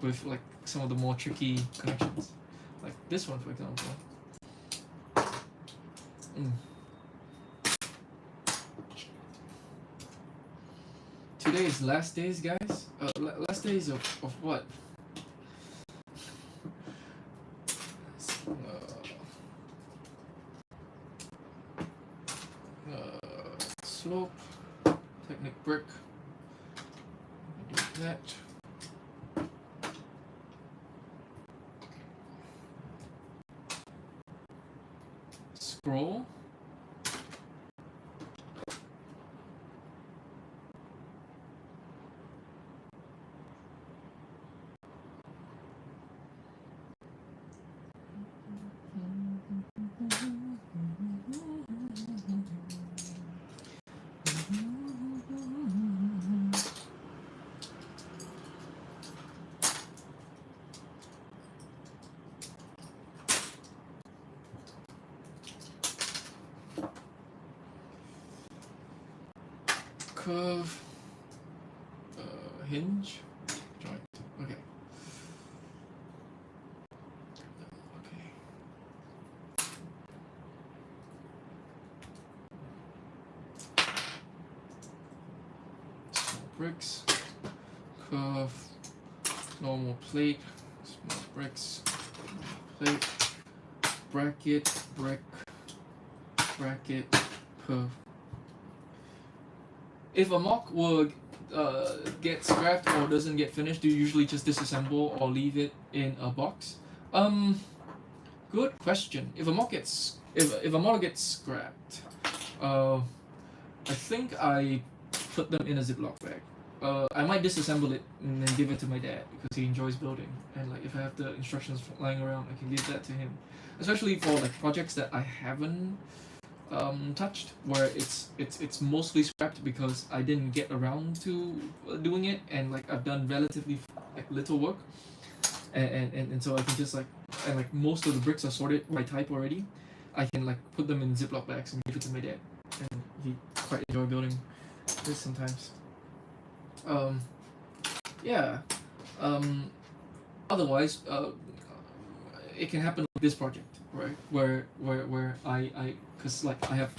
with like some of the more tricky connections, like this one for example. Today is last days, guys. Last days of what? Slope, Technic brick. Do that. Scroll. Curve, hinge, joint. Okay. Okay. Small bricks, curve, normal plate, small bricks, plate, bracket, brick, bracket, curve. If a mock will get scrapped or doesn't get finished, do you usually just disassemble or leave it in a box? Good question. If a mock gets if a model gets scrapped, I think I put them in a Ziploc bag. I might disassemble it and then give it to my dad because he enjoys building, and like if I have the instructions lying around, I can give that to him. Especially for like projects that I haven't touched, where it's mostly scrapped because I didn't get around to doing it, and like I've done relatively like little work, and so I can just like, and like most of the bricks are sorted by type already. I can like put them in Ziploc bags and give it to my dad, and he quite enjoy building this sometimes. Yeah. Otherwise, it can happen with this project, right? Where I because like I have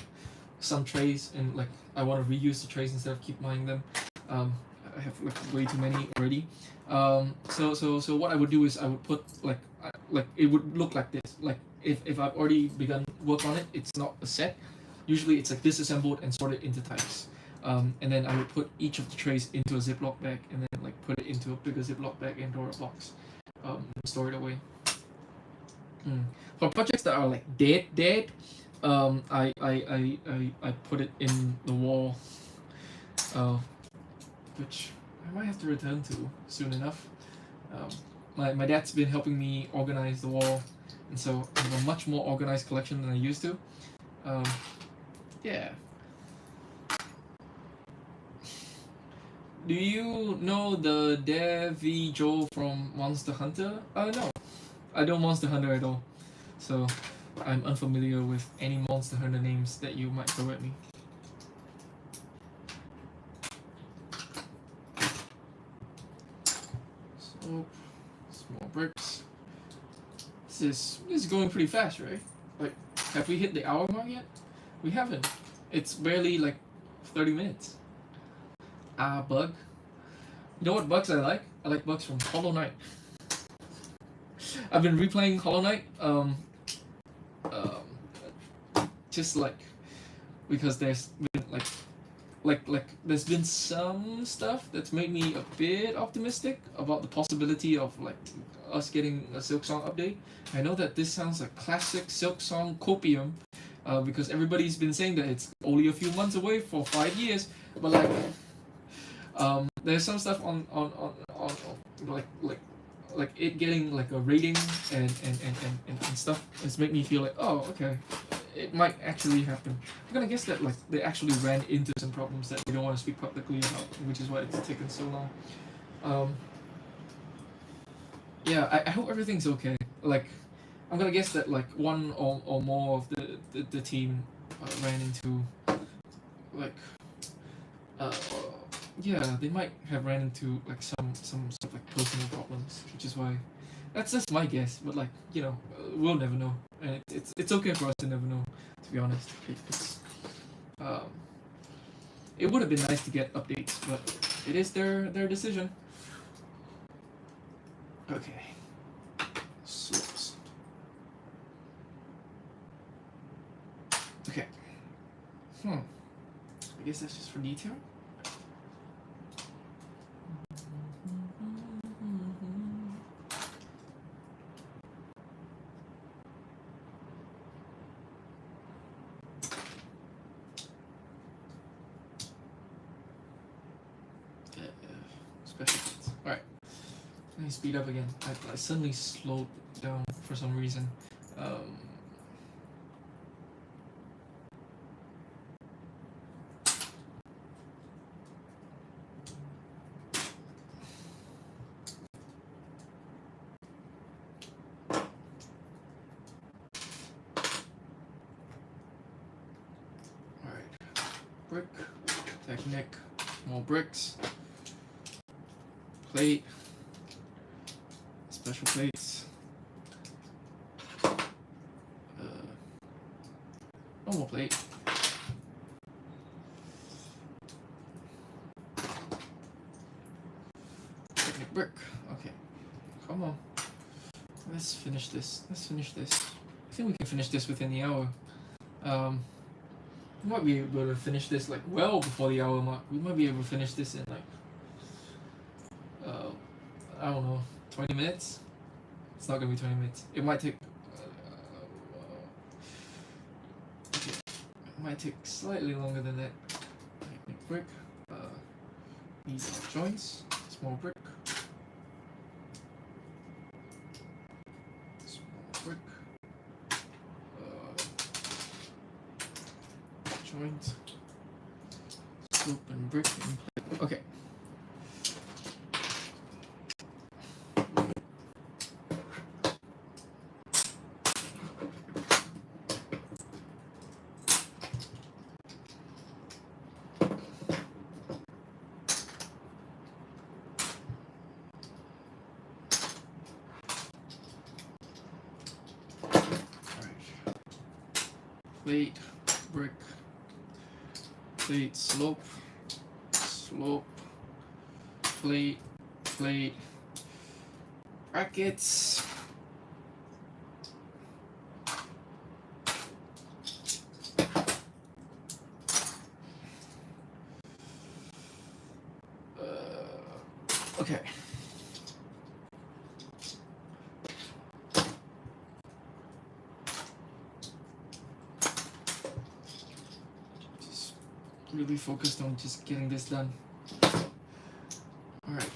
some trays and like I want to reuse the trays instead of keep buying them. I have like way too many already. So what I would do is I would put like it would look like this. Like if I've already begun work on it, it's not a set. Usually it's like disassembled and sorted into types. And then I would put each of the trays into a Ziploc bag and then like put it into a bigger Ziploc bag and or a box. Store it away. For projects that are like dead, I put it in the wall, which I might have to return to soon enough. My dad's been helping me organize the wall, and so I have a much more organized collection than I used to. Yeah. Do you know the Davy Joe from Monster Hunter? No. I don't Monster Hunter at all, so I'm unfamiliar with any Monster Hunter names that you might throw at me. So, small bricks. This is going pretty fast, right? Like, have we hit the hour mark yet? We haven't. It's barely like 30 minutes. Bug. You know what bugs I like? I like bugs from Hollow Knight. I've been replaying Hollow Knight, just like because there's been like there's been some stuff that's made me a bit optimistic about the possibility of like us getting a Silksong update. I know that this sounds like classic Silksong copium, because everybody's been saying that it's only a few months away for 5 years, but like there's some stuff on like it getting like a rating and stuff. It's made me feel like, oh, okay, it might actually happen. I'm gonna guess that like they actually ran into some problems that they don't want to speak publicly about, which is why it's taken so long. yeah, I hope everything's okay. Like, I'm gonna guess that like one or more of the team ran into like uh, yeah, they might have ran into like some sort of like personal problems, which is why that's just my guess. But like we'll never know, and it's okay for us to never know. To be honest, um, it would have been nice to get updates, but it is their decision. Okay. Slopes. Okay. I guess that's just for detail. Special points. Alright. Let me speed up again. I suddenly slowed down for some reason. Alright. Brick. Technic. More bricks. Plate. Special plates. Normal plate. Technic brick. Okay. Come on. Let's finish this. I think we can finish this within the hour. We might be able to finish this like well before the hour mark. We might be able to finish this in like I don't know, 20 minutes? It's not gonna be 20 minutes. It might take okay. It might take slightly longer than that. Technic brick. These are joints. Small brick. Small brick. Joint. Slope and brick and plate. Okay. Plate, brick, plate, slope, plate, brackets, okay. Really focused on just getting this done. Alright.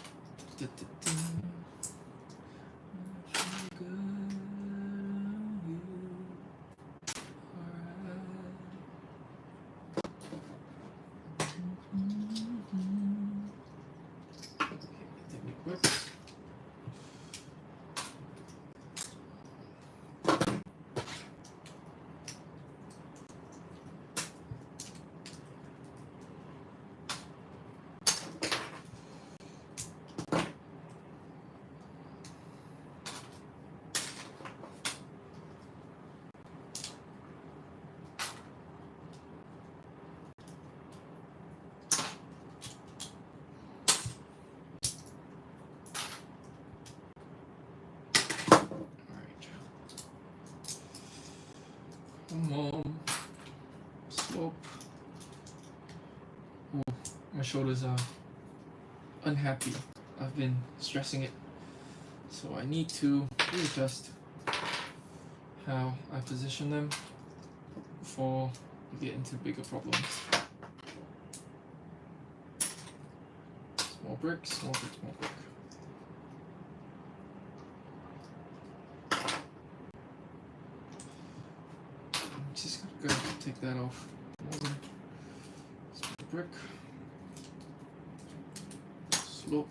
Come on. Slope. Oh, my shoulders are unhappy. I've been stressing it. So I need to readjust how I position them before we get into bigger problems. Small brick, small brick, small brick. I'm just gonna take that off. Small brick. Slope.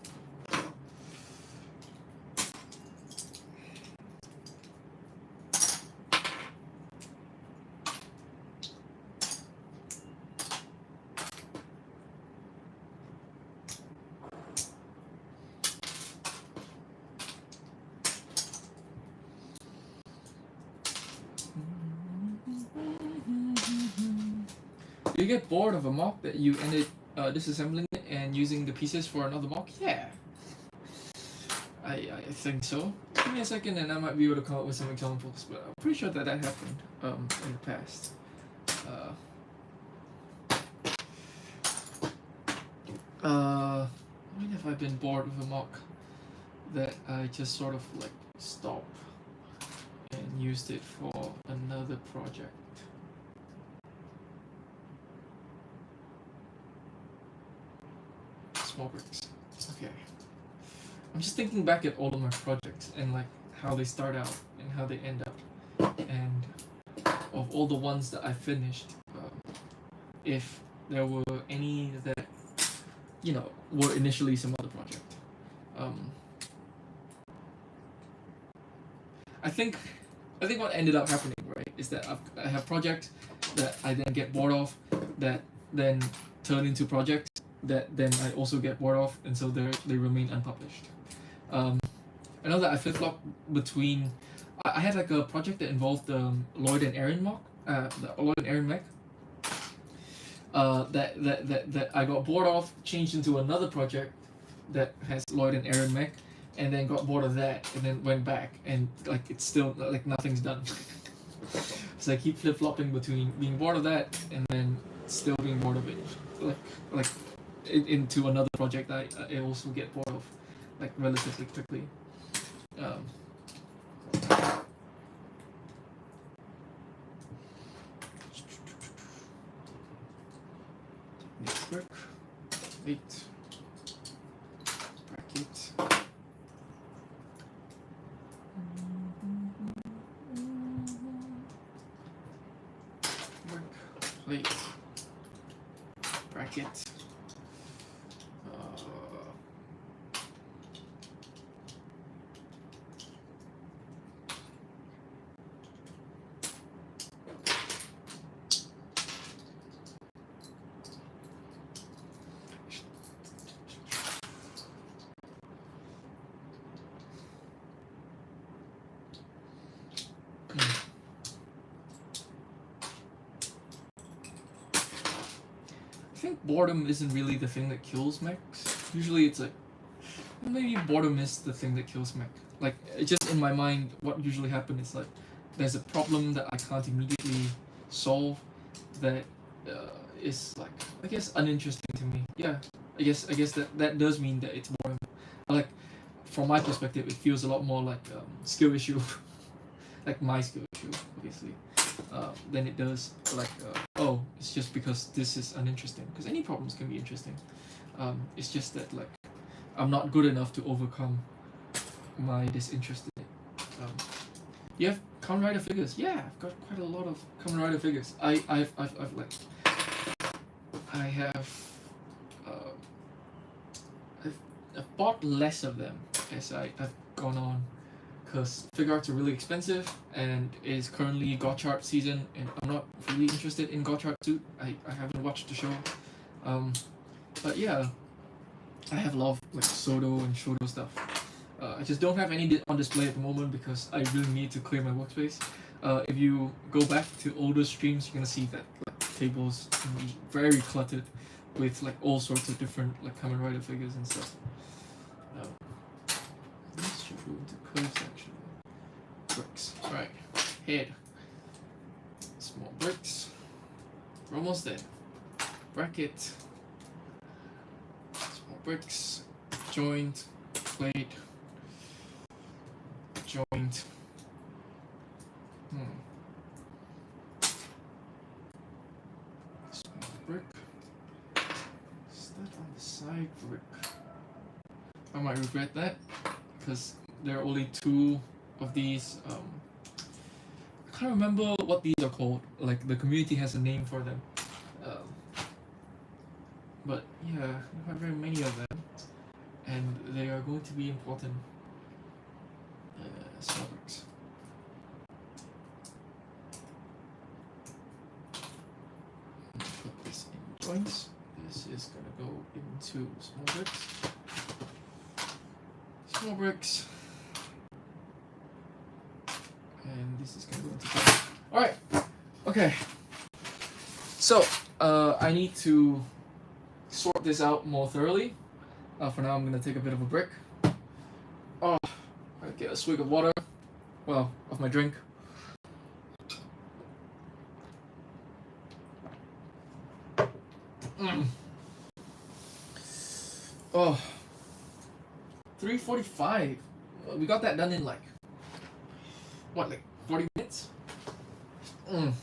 Do you get bored of a mock that you ended disassembling it and using the pieces for another mock? Yeah, I think so. Give me a second and I might be able to come up with some examples, but I'm pretty sure that happened in the past. When have I been bored of a mock that I just sort of like stopped and used it for another project? Small bricks. Okay. I'm just thinking back at all of my projects and like how they start out and how they end up, and of all the ones that I finished, if there were any that were initially some other project. I think what ended up happening, right, is that I have projects that I then get bored of, that then turn into projects that then I also get bored of, and so they remain unpublished. I know that I flip-flop between. I had like a project that involved Lloyd and Aaron mock, the Lloyd and Aaron mech. That I got bored of, changed into another project that has Lloyd and Aaron mech, and then got bored of that, and then went back, and like it's still like nothing's done. So I keep flip-flopping between being bored of that and then still being bored of it, like into another project I also get bored of, like relatively quickly. Brick, weight, bracket. Brick, plate, bracket. I think boredom isn't really the thing that kills mechs. Usually it's like, maybe boredom is the thing that kills mech. Like, it just in my mind, what usually happens is like, there's a problem that I can't immediately solve that is like, I guess, uninteresting to me. Yeah, I guess that does mean that it's boring. Like, from my perspective, it feels a lot more like skill issue, like my skill issue, obviously. Than it does like oh, it's just because this is uninteresting, because any problems can be interesting. It's just that like I'm not good enough to overcome my disinterest in it. You have Kamen Rider figures? Yeah, I've got quite a lot of Kamen Rider figures. I've bought less of them as I've gone on, because figure arts are really expensive and it is currently Gotchard season, and I'm not really interested in Gotchard suit. I haven't watched the show. But yeah, I have a lot of like Sodo and Shodo stuff. I just don't have any on display at the moment because I really need to clear my workspace. If you go back to older streams, you're gonna see that like tables can be very cluttered with like all sorts of different like Kamen Rider figures and stuff. This should go into curves actually. Bricks. Alright. Head. Small bricks. We're almost there. Bracket. Small bricks. Joint. Plate. Joint. Small brick. Is that on the side brick? I might regret that, because there are only two of these. I can't remember what these are called. Like, the community has a name for them. But yeah, there are very many of them, and they are going to be important. Small bricks. Put this in joints. This is gonna go into small bricks. Small bricks. And this is gonna go into joints. Alright. Okay. So, I need to sort this out more thoroughly. For now, I'm gonna take a bit of a break. Oh, I get a swig of water. Well, of my drink. Oh, 3:45. We got that done in like what, like 40 minutes? Are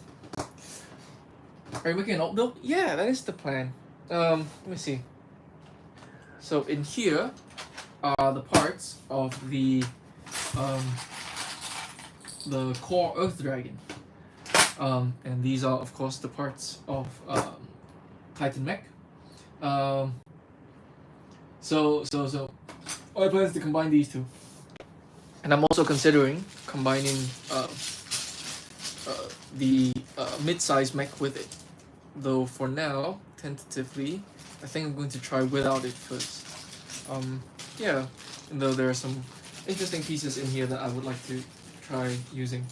you making an alt build? Yeah, that is the plan. Let me see. So in here are the parts of the core Earth Dragon. And these are of course the parts of Titan Mech. So my plan is to combine these two. And I'm also considering combining the mid-size mech with it. Though for now, tentatively, I think I'm going to try without it first. Yeah, though there are some interesting pieces in here that I would like to try using.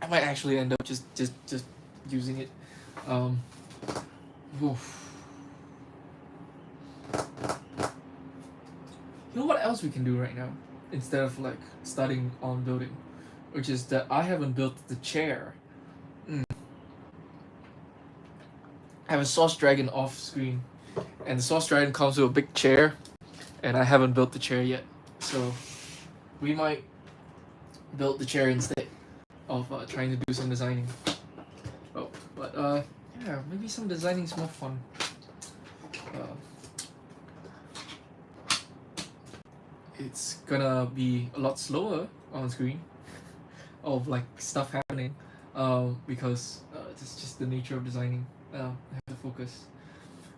I might actually end up just using it. Oof. You know what else we can do right now instead of like starting on building, which is that I haven't built the chair. I have a Sauce Dragon off screen, and the Sauce Dragon comes with a big chair, and I haven't built the chair yet. So we might build the chair instead of trying to do some designing. Oh, but yeah, maybe some designing is more fun. It's gonna be a lot slower on screen of like stuff happening because it's just the nature of designing. I have to focus,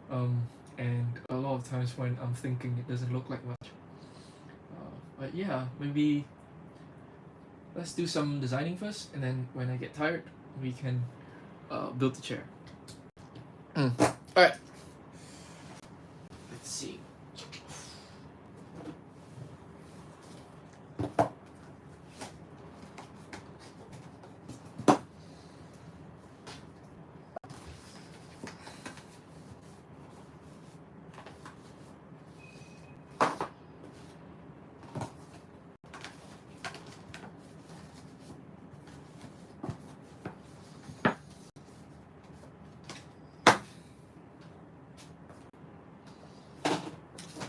and a lot of times when I'm thinking it doesn't look like much. But yeah, maybe let's do some designing first, and then when I get tired we can build the chair. Alright, let's see.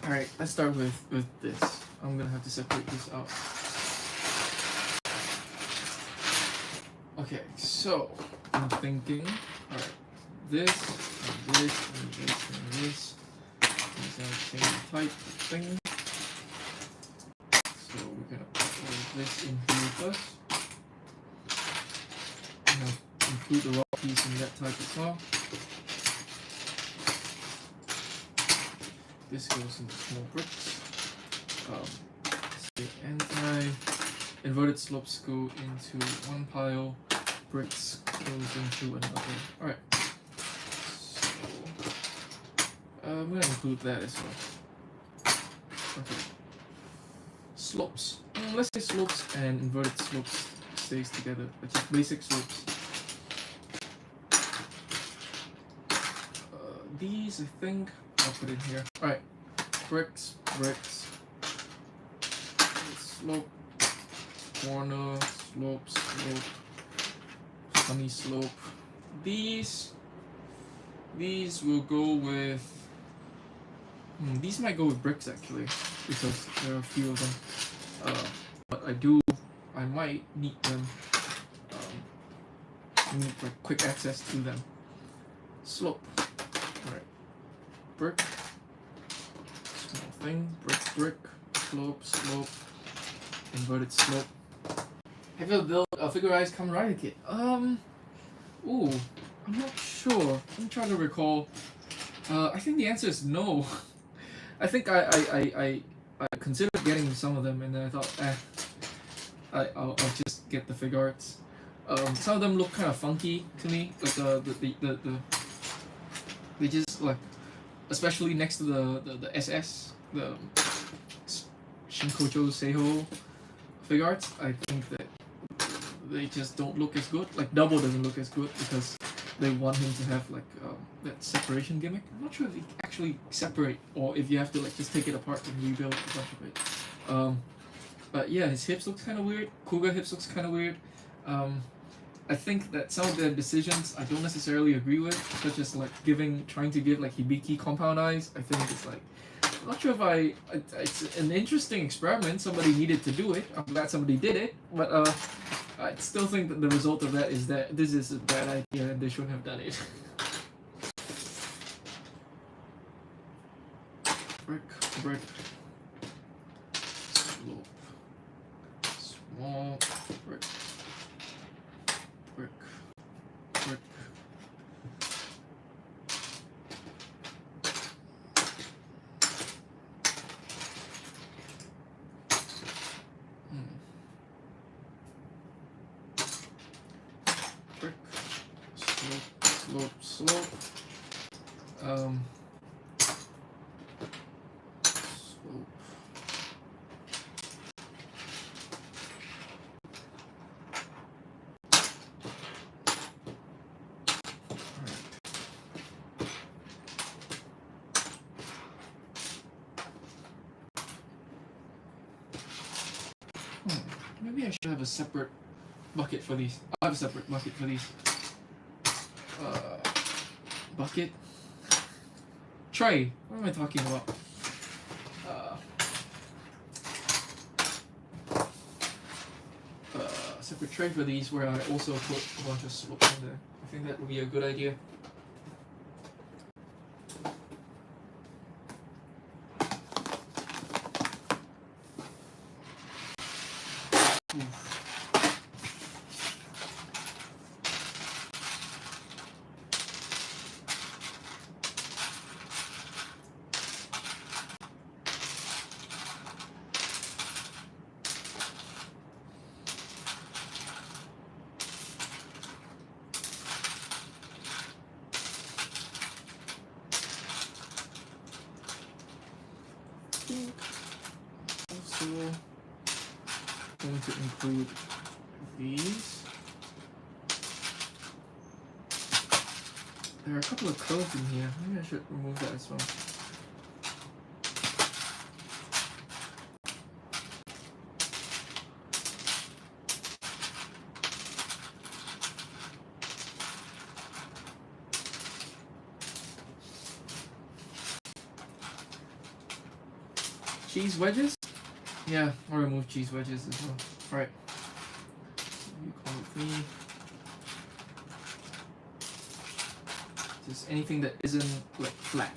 Alright, let's start with this. I'm gonna have to separate this out. Okay, so I'm thinking, alright, this, and this, and this, and this. These are the same type of thing. So we're gonna put all of this in here first. I'm gonna include the raw piece in that type as well. This goes into small bricks. The anti-inverted slopes go into one pile. Bricks goes into another. Alright. So I'm gonna include that as well. Okay. Slopes. Let's say slopes and inverted slopes stays together. It's just basic slopes. These I think I'll put in here. Alright. Bricks, bricks. Slope. Corner, slope, slope. Sunny slope. These will go with. These might go with bricks actually, because there are a few of them. But I might need them. Need like quick access to them. Slope. Alright. Brick. Small thing. Brick, brick. Slope, slope. Inverted slope. Have you ever built a Figurized Kamen Rider kit? Ooh, I'm not sure. I'm trying to recall. I think the answer is no. I think I considered getting some of them, and then I thought, I'll just get the Figuarts. Some of them look kind of funky to me, like the they just like, especially next to the SS, the Shinkocho Seiho Figuarts. I think that they just don't look as good. Like double doesn't look as good because they want him to have like that separation gimmick. I'm not sure if he actually separate or if you have to like just take it apart and rebuild a bunch of it. But yeah, his hips looks kind of weird. Kuga hips looks kind of weird. I think that some of their decisions I don't necessarily agree with, such as like trying to give like Hibiki compound eyes. I think it's like, I'm not sure if it's an interesting experiment. Somebody needed to do it. I'm glad somebody did it, but I still think that the result of that is that this is a bad idea and they shouldn't have done it. Brick, slope, small, brick. Slope. Maybe I should have a separate bucket for these. I'll have a separate bucket for these. Bucket? Tray. What am I talking about? Separate tray for these where I also put a bunch of slopes in there. I think that would be a good idea. Also going to include these. There are a couple of curves in here. Maybe I should remove that as well. Cheese wedges? Yeah, I'll remove cheese wedges as well. Alright. You come with me. Just anything that isn't like flat.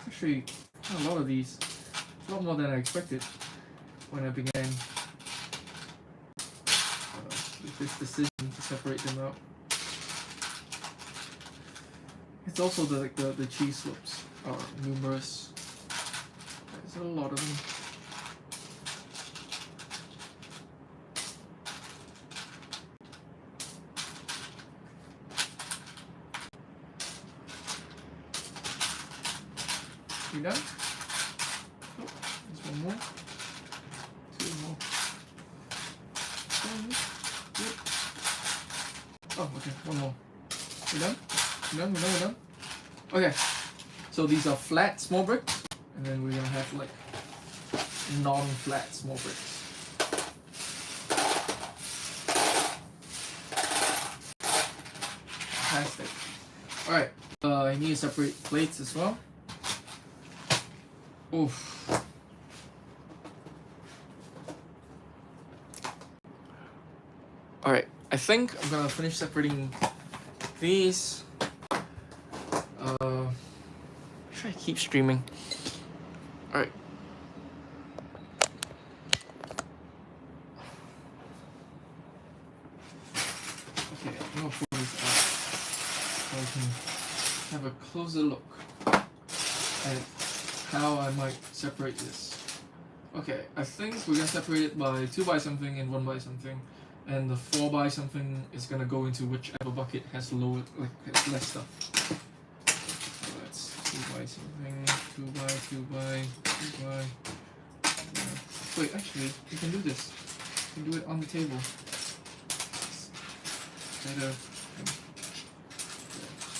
Actually, a lot of these. A lot more than I expected when I began with this decision to separate them out. It's also the cheese slopes are numerous. There's a lot of them. You done? Oh, there's one more. Two more. Yep. Oh, okay, one more. You done? You done? We're done? Okay. So these are flat small bricks, and then we're gonna have like non-flat small bricks. Alright, I need to separate plates as well. Oof. Alright, I think I'm gonna finish separating these. Should I keep streaming? Alright. Okay, I'm gonna pull these out so I can have a closer look at how I might separate this. Okay, I think we're gonna separate it by 2 by something and 1 by something, and the 4 by something is gonna go into whichever bucket has low, has less stuff. So that's 2 by something, 2 by, 2 by, 2 by. Wait, actually, you can do this. You can do it on the table. Better.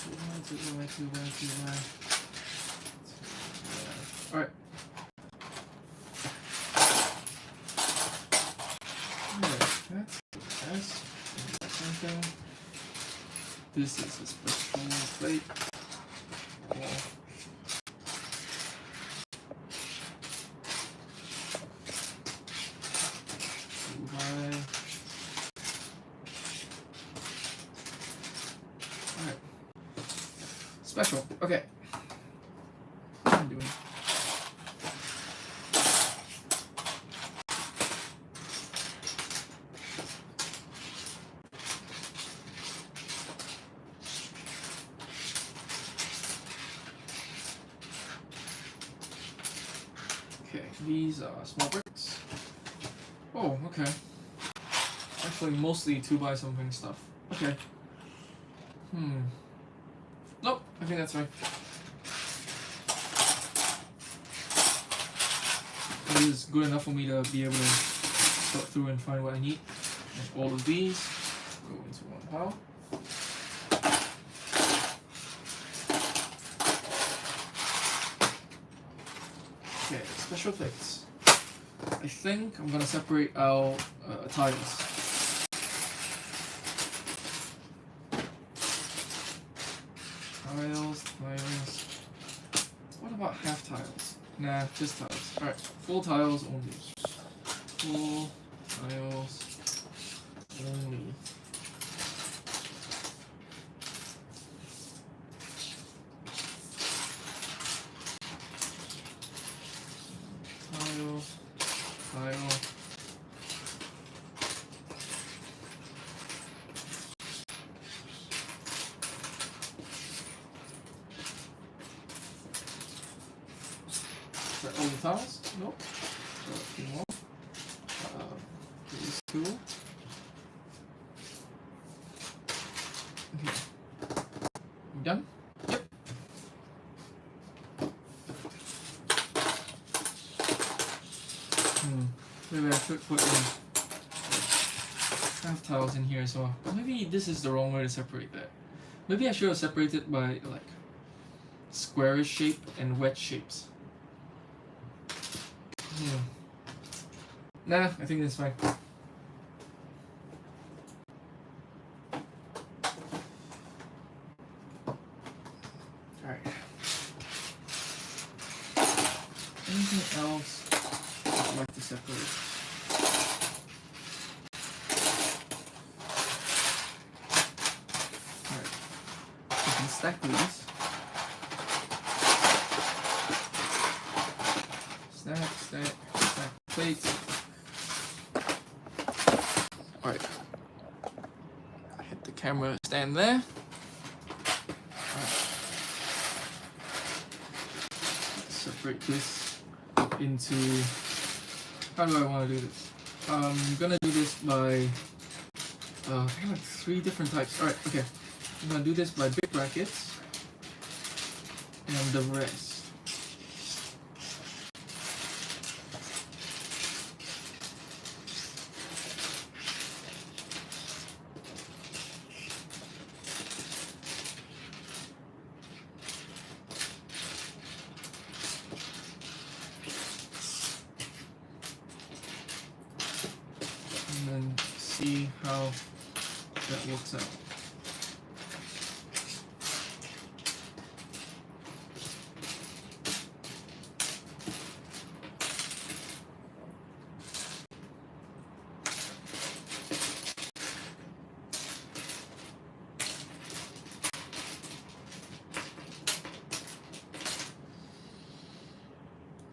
2 by, 2 by, 2 by, 2 by. Alright. That's something. This is a special plate. Alright. Special. Okay. What am I doing? Okay, these are small bricks. Oh, okay. Actually, mostly 2 by something stuff. Okay. Nope, I think that's right. This is good enough for me to be able to sort through and find what I need. And all of these go into one pile. Okay, special plates. I think I'm gonna separate our tiles. Tiles. What about half tiles? Nah, just tiles. Alright, full tiles only. Full tiles only. Tile. Is that all the tiles? Nope. So a few more. These 2. Okay. You done? Yep. Maybe I should put in half tiles in here as well. But maybe this is the wrong way to separate that. Maybe I should have separated by like squarish shape and wedge shapes. Nah, I think that's fine. Alright. Anything else I'd like to separate? Alright. We can stack these. Stack plates. Alright. Hit the camera stand there. Separate this into, how do I want to do this? I'm gonna do this by I have like 3 different types. Alright, okay. I'm gonna do this by big brackets and the rest. And then see how that works out.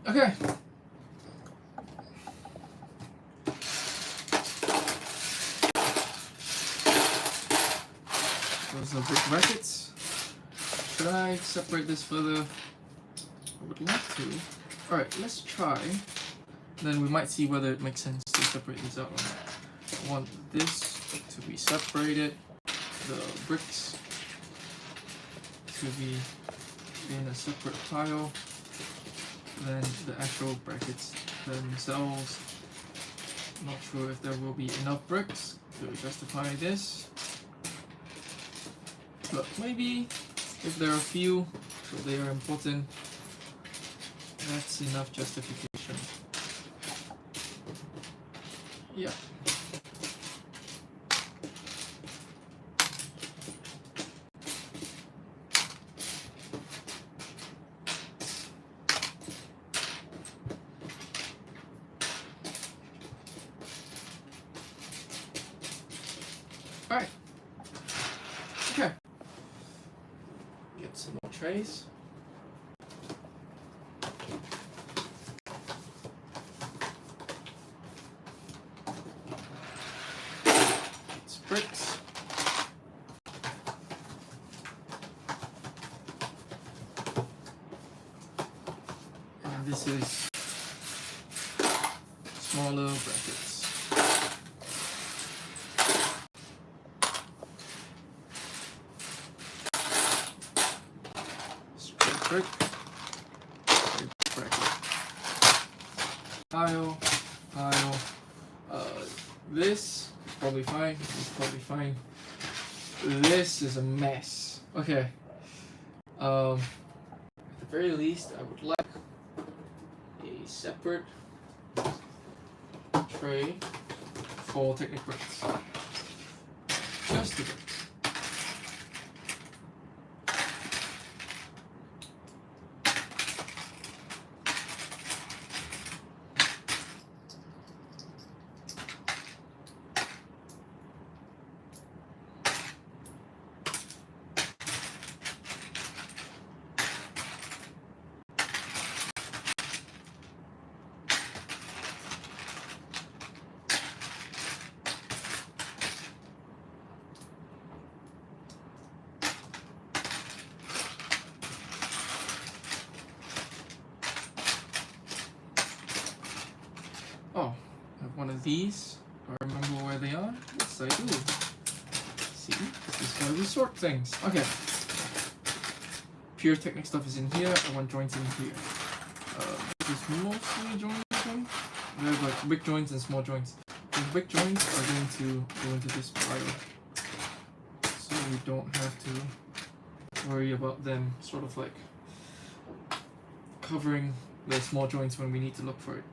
Okay. Those are brick brackets. Should I separate this further? I would like to. Alright, let's try. Then we might see whether it makes sense to separate this out or not. I want this to be separated, the bricks to be in a separate pile, then the actual brackets themselves. Not sure if there will be enough bricks to justify this, but maybe if there are few, so they are important, that's enough justification. Yeah. Alright. Okay. Get some more trays. It's bricks. And this is smaller brackets. Brick, bracket, pile. This is probably fine. This is probably fine. This is a mess. Okay. At the very least, I would like a separate tray for Technic bricks. Just the bricks. Oh, I have one of these. Do I remember where they are? Yes, I do. See, this is how we sort things. Okay. Pure Technic stuff is in here. I want joints in here. This is mostly joints. We have like big joints and small joints. The big joints are going to go into this pile, so we don't have to worry about them sort of like covering the small joints when we need to look for it.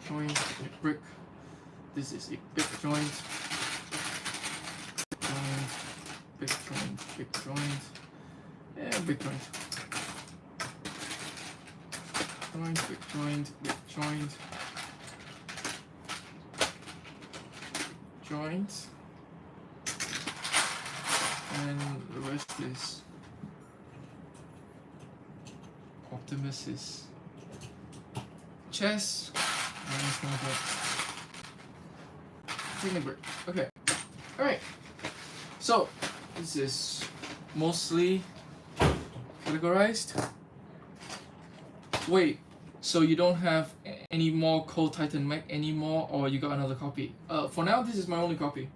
Joint, brick. This is a big joint. Big joint. Yeah, big joint. Big joint. Joint. And the rest is Optimus is chess. Technic brick. Okay. Alright. So this is mostly categorized. Wait, so you don't have any more Cold Titan mech anymore, or you got another copy? For now this is my only copy.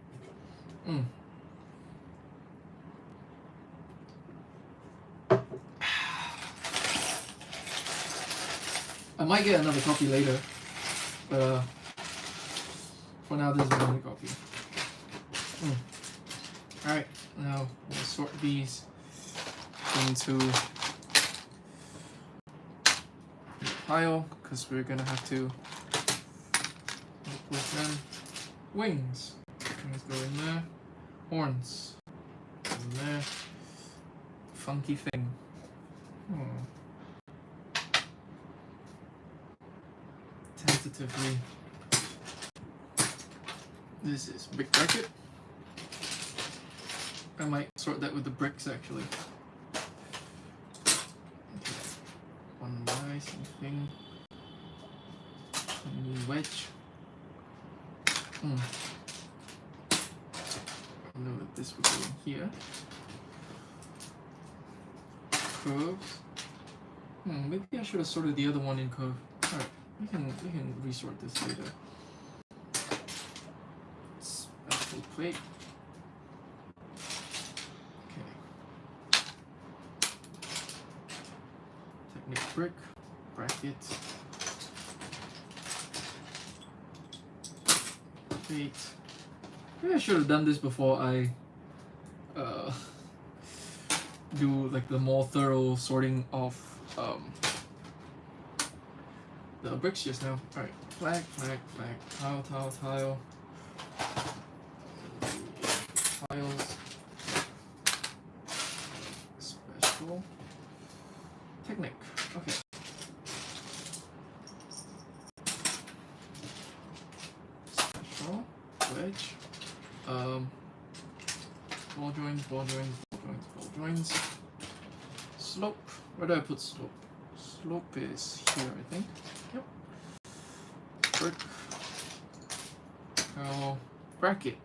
I might get another copy later, but for now this is my only copy. Alright, now we'll sort these into a pile, because we're gonna have to work with them. Wings. Wings go in there. Horns. In there. Funky thing. Tentatively. This is big bracket. I might sort that with the bricks actually. Nice, anything. Any wedge. I know that this would go in here. Curves. Maybe I should have sorted the other one in curve. Alright, we can resort this later. Special plate. Okay. Technic brick. Bracket. Plate. Maybe I should have done this before I do like the more thorough sorting of the bricks just now. Alright, flag, tile, tiles, special, technic, okay. Special, wedge, ball joints, slope, where do I put slope? Slope is here, I think. Yep. Brick. Bracket.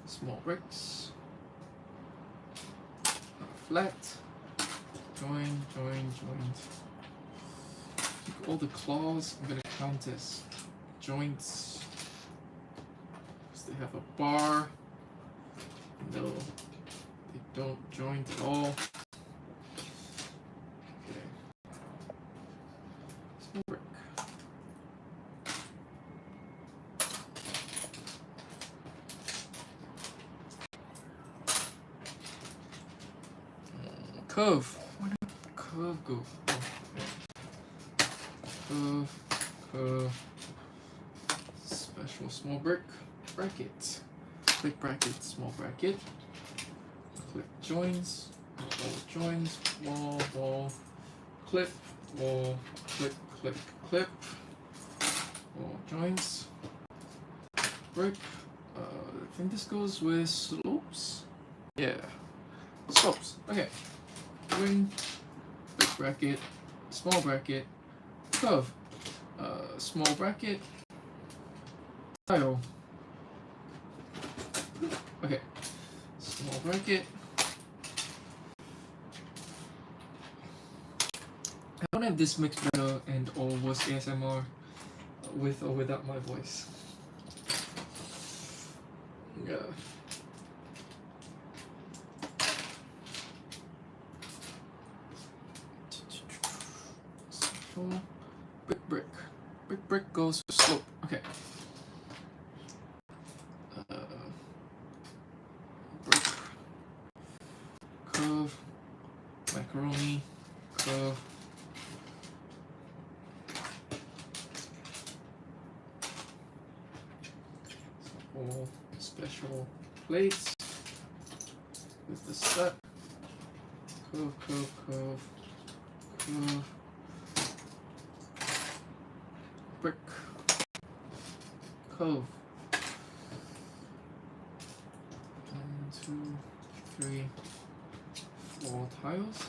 Small bricks, flat, join. All the claws I'm gonna count as joints because they have a bar. No, they don't joint at all. Okay, small brick. Curve. Where did curve go? Oh, curve. Special small brick. Bracket. Click bracket, small bracket. Click joins. Wall, clip, wall, clip. Wall joins. Brick. I think this goes with slopes. Yeah. Slopes. Okay. Ring, big bracket, small bracket, curve, small bracket, tile. Okay, small bracket. I don't know if this makes better and or worse ASMR with or without my voice. Yeah. Brick goes for slope. Okay. Brick. Curve. Macaroni. Curve. All special plates with the set. Curve. Brick, curve. 1, 2, 3, 4 tiles.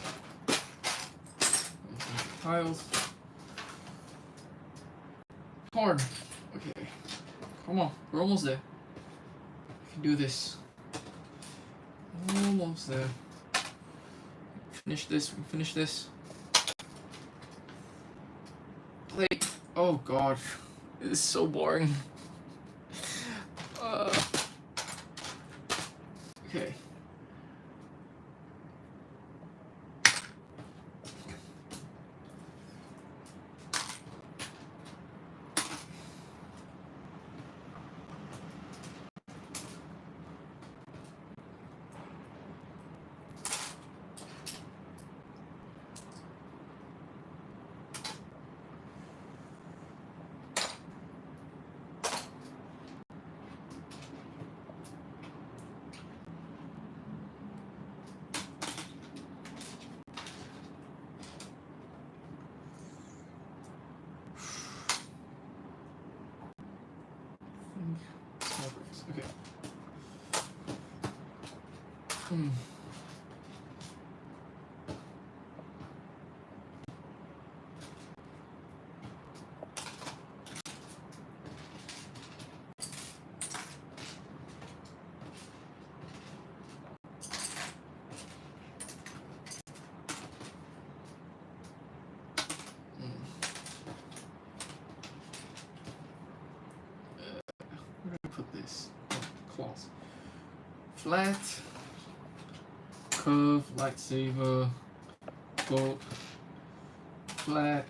Tiles. Horn. Okay. Come on, we're almost there. We can do this. Almost there. Finish this. Plate. Oh god, this is so boring. Okay. Where do I put this? Claws. Flat, curve, lightsaber, bolt, flat,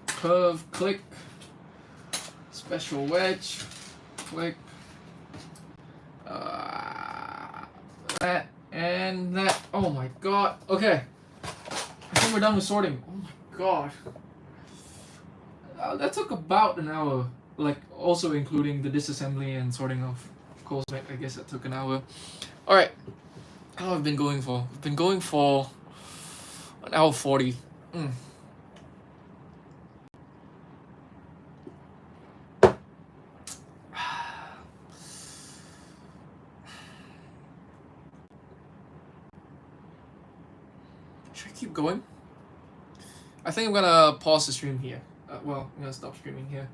curve, click, special wedge, click, that, and that. Oh my god. Okay. I think we're done with sorting. Oh my god. That took about an hour. Like, also including the disassembly and sorting of Cole's mech. I guess that took an hour. Alright. How have I been going for? I've been going for an hour 40. Should I keep going? I think I'm gonna pause the stream here. Well, I'm gonna stop streaming here.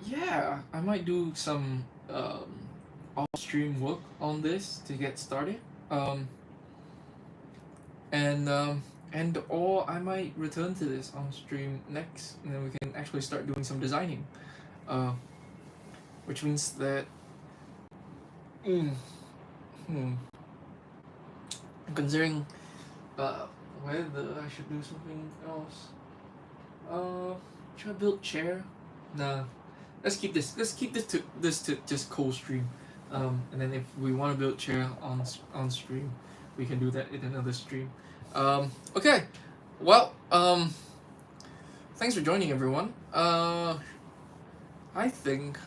Yeah, I might do some off-stream work on this to get started. And or I might return to this on stream next, and then we can actually start doing some designing. Which means that. I'm considering whether I should do something else. Should I build chair? Nah. Let's keep this to just Cole stream. And then if we want to build chair on stream, we can do that in another stream. Okay. Well, thanks for joining, everyone. I think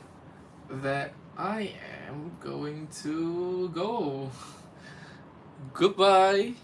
that I am going to go. Goodbye.